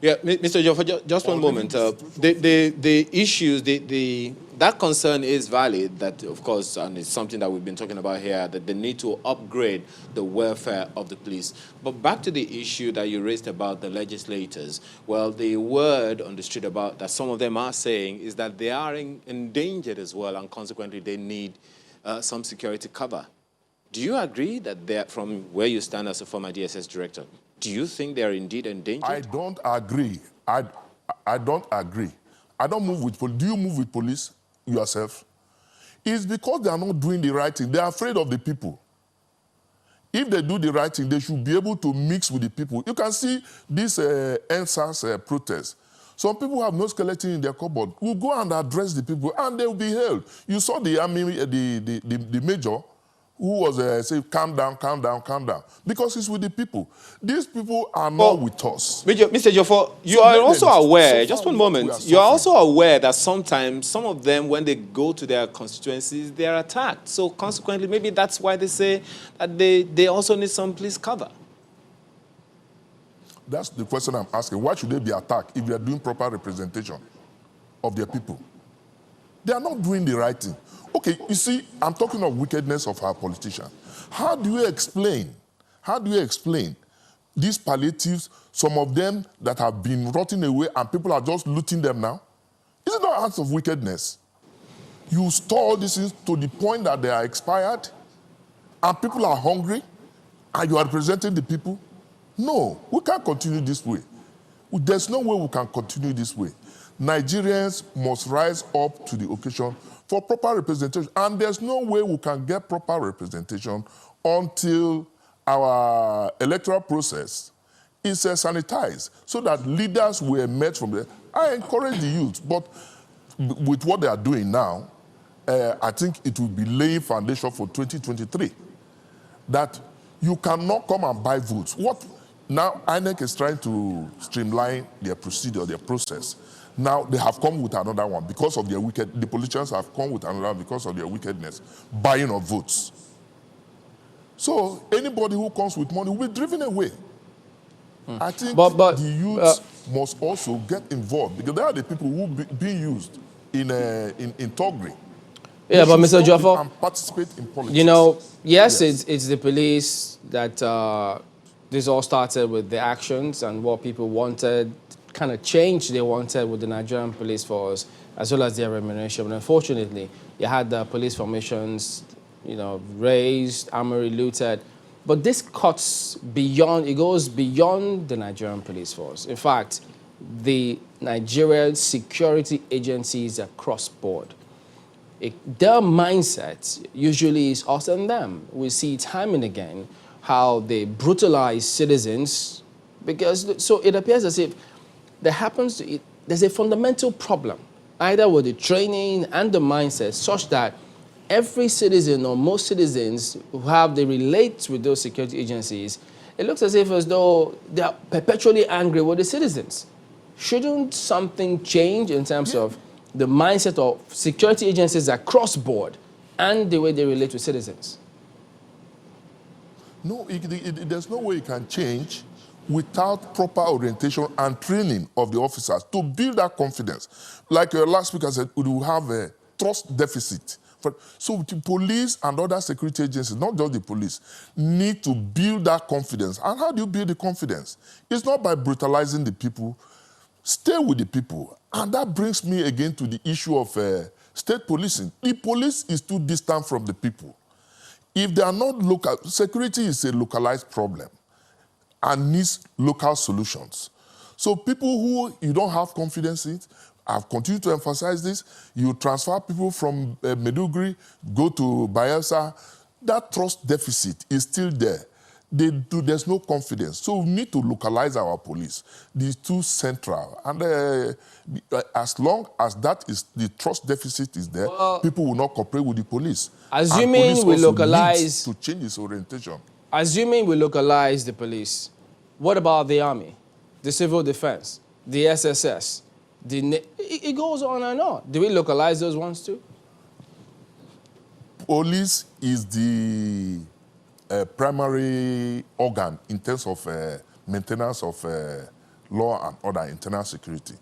Yeah, Mr. Joffa, just one moment. The issues, that concern is valid, that of course, and it's something that we've been talking about here, that they need to upgrade the welfare of the police. But back to the issue that you raised about the legislators, well, the word on the street about that some of them are saying is that they are endangered as well, and consequently they need some security cover. Do you agree that they're, from where you stand as a former DSS director, do you think they are indeed endangered? I don't agree. I don't agree. I don't move with police. Do you move with police yourself? It's because they are not doing the right thing. They are afraid of the people. If they do the right thing, they should be able to mix with the people. You can see this NSAS protest. Some people have no skeleton in their cupboard. We'll go and address the people, and they will be held. You saw the army, the major, who was saying, calm down, calm down, calm down. Because it's with the people. These people are not with us. Mr. Joffa, you are also aware, just one moment, you are also aware that sometimes some of them, when they go to their constituencies, they are attacked. So consequently, maybe that's why they say that they also need some police cover. That's the question I'm asking. Why should they be attacked if they are doing proper representation of their people? They are not doing the right thing. Okay, you see, I'm talking of wickedness of our politicians. How do you explain these palliatives, some of them that have been rotting away and people are just looting them now? Is it not acts of wickedness? You store all these things to the point that they are expired and people are hungry and you are representing the people? No, we can't continue this way. There's no way we can continue this way. Nigerians must rise up to the occasion for proper representation. And there's no way we can get proper representation until our electoral process is sanitized so that leaders will emerge from there. I encourage the youth, but with what they are doing now, I think it will be laying foundation for 2023. That you cannot come and buy votes. Now, INEC is trying to streamline their procedure, their process. Now, they have come with another one because of their the politicians have come with another one because of their wickedness, buying of votes. So anybody who comes with money will be driven away. I think But the youth must also get involved because they are the people who being used in thuggery. Yeah, but Mr. Jofo, and participate in politics. you know, yes. It's the police that this all started with the actions and what people wanted, kind of change they wanted with the Nigerian police force, as well as their remuneration. But unfortunately, you had the police formations, you know, raised, armory looted. But this cuts beyond, it goes beyond the Nigerian police force. In fact, the Nigerian security agencies across board. Their mindset usually is us and them. We see time and again how they brutalize citizens because, so it appears as if there's a fundamental problem, either with the training and the mindset such that every citizen or most citizens they relate with those security agencies, it looks as though they are perpetually angry with the citizens. Shouldn't something change in terms of the mindset of security agencies across board and the way they relate to citizens? No, there's no way it can change without proper orientation and training of the officers to build that confidence. Like last week I said, we will have a trust deficit. So the police and other security agencies, not just the police, need to build that confidence. And how do you build the confidence? It's not by brutalizing the people. Stay with the people. And that brings me again to the issue of state policing. The police is too distant from the people. If they are not local, security is a localized problem and needs local solutions. So people who you don't have confidence in, I've continued to emphasize this, you transfer people from Maiduguri, go to Bayelsa, that trust deficit is still there. There's no confidence. So we need to localize our police. These two central. And as long as the trust deficit is there, people will not cooperate with the police. Assuming we localize to change its orientation. Assuming we localize the police, what about the army, the civil defense, the SSS? It goes on and on. Do we localize those ones too? Police is the primary organ in terms of maintenance of law and order, internal security.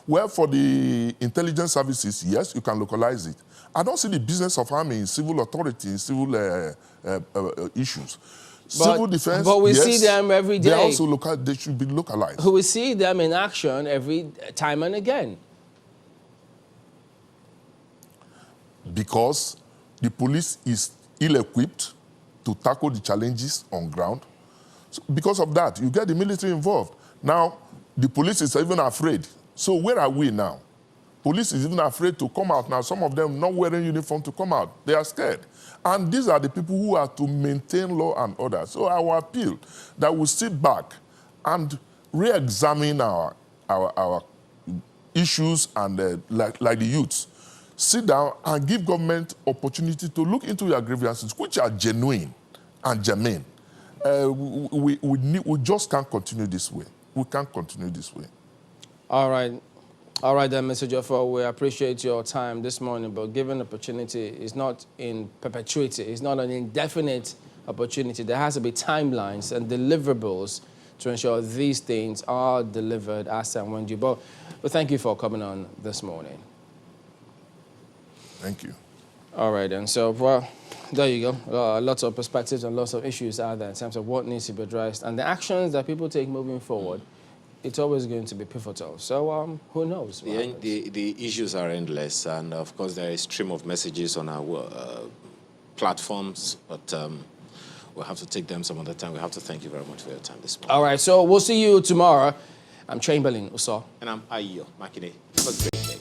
Well, for the intelligence services, yes, you can localize it. I don't see the business of army in civil authority, in civil issues. Civil defense, but we yes, see them every day. They should be localized. We see them in action every time and again. Because the police is ill-equipped to tackle the challenges on ground. So because of that, you get the military involved. Now, the police is even afraid. So where are we now? Police is even afraid to come out now. Some of them not wearing uniform to come out. They are scared. And these are the people who are to maintain law and order. So our appeal that we sit back and re-examine our issues and like the youths, sit down and give government opportunity to look into your grievances, which are genuine and germane. We just can't continue this way. We can't continue this way. All right. All right then, Mr. Jofo, we appreciate your time this morning, but given opportunity is not in perpetuity. It's not an indefinite opportunity. There has to be timelines and deliverables to ensure these things are delivered as and when due. But thank you for coming on this morning. Thank you. All right, then. So, well, there you go. Lots of perspectives and lots of issues out there in terms of what needs to be addressed. And the actions that people take moving forward, it's always going to be pivotal. So, who knows? The issues are endless. And, of course, there is a stream of messages on our platforms. But we'll have to take them some other time. We have to thank you very much for your time this morning. All right, so we'll see you tomorrow. I'm Chamberlain Uso. And I'm Ayo Makine. Have a great day.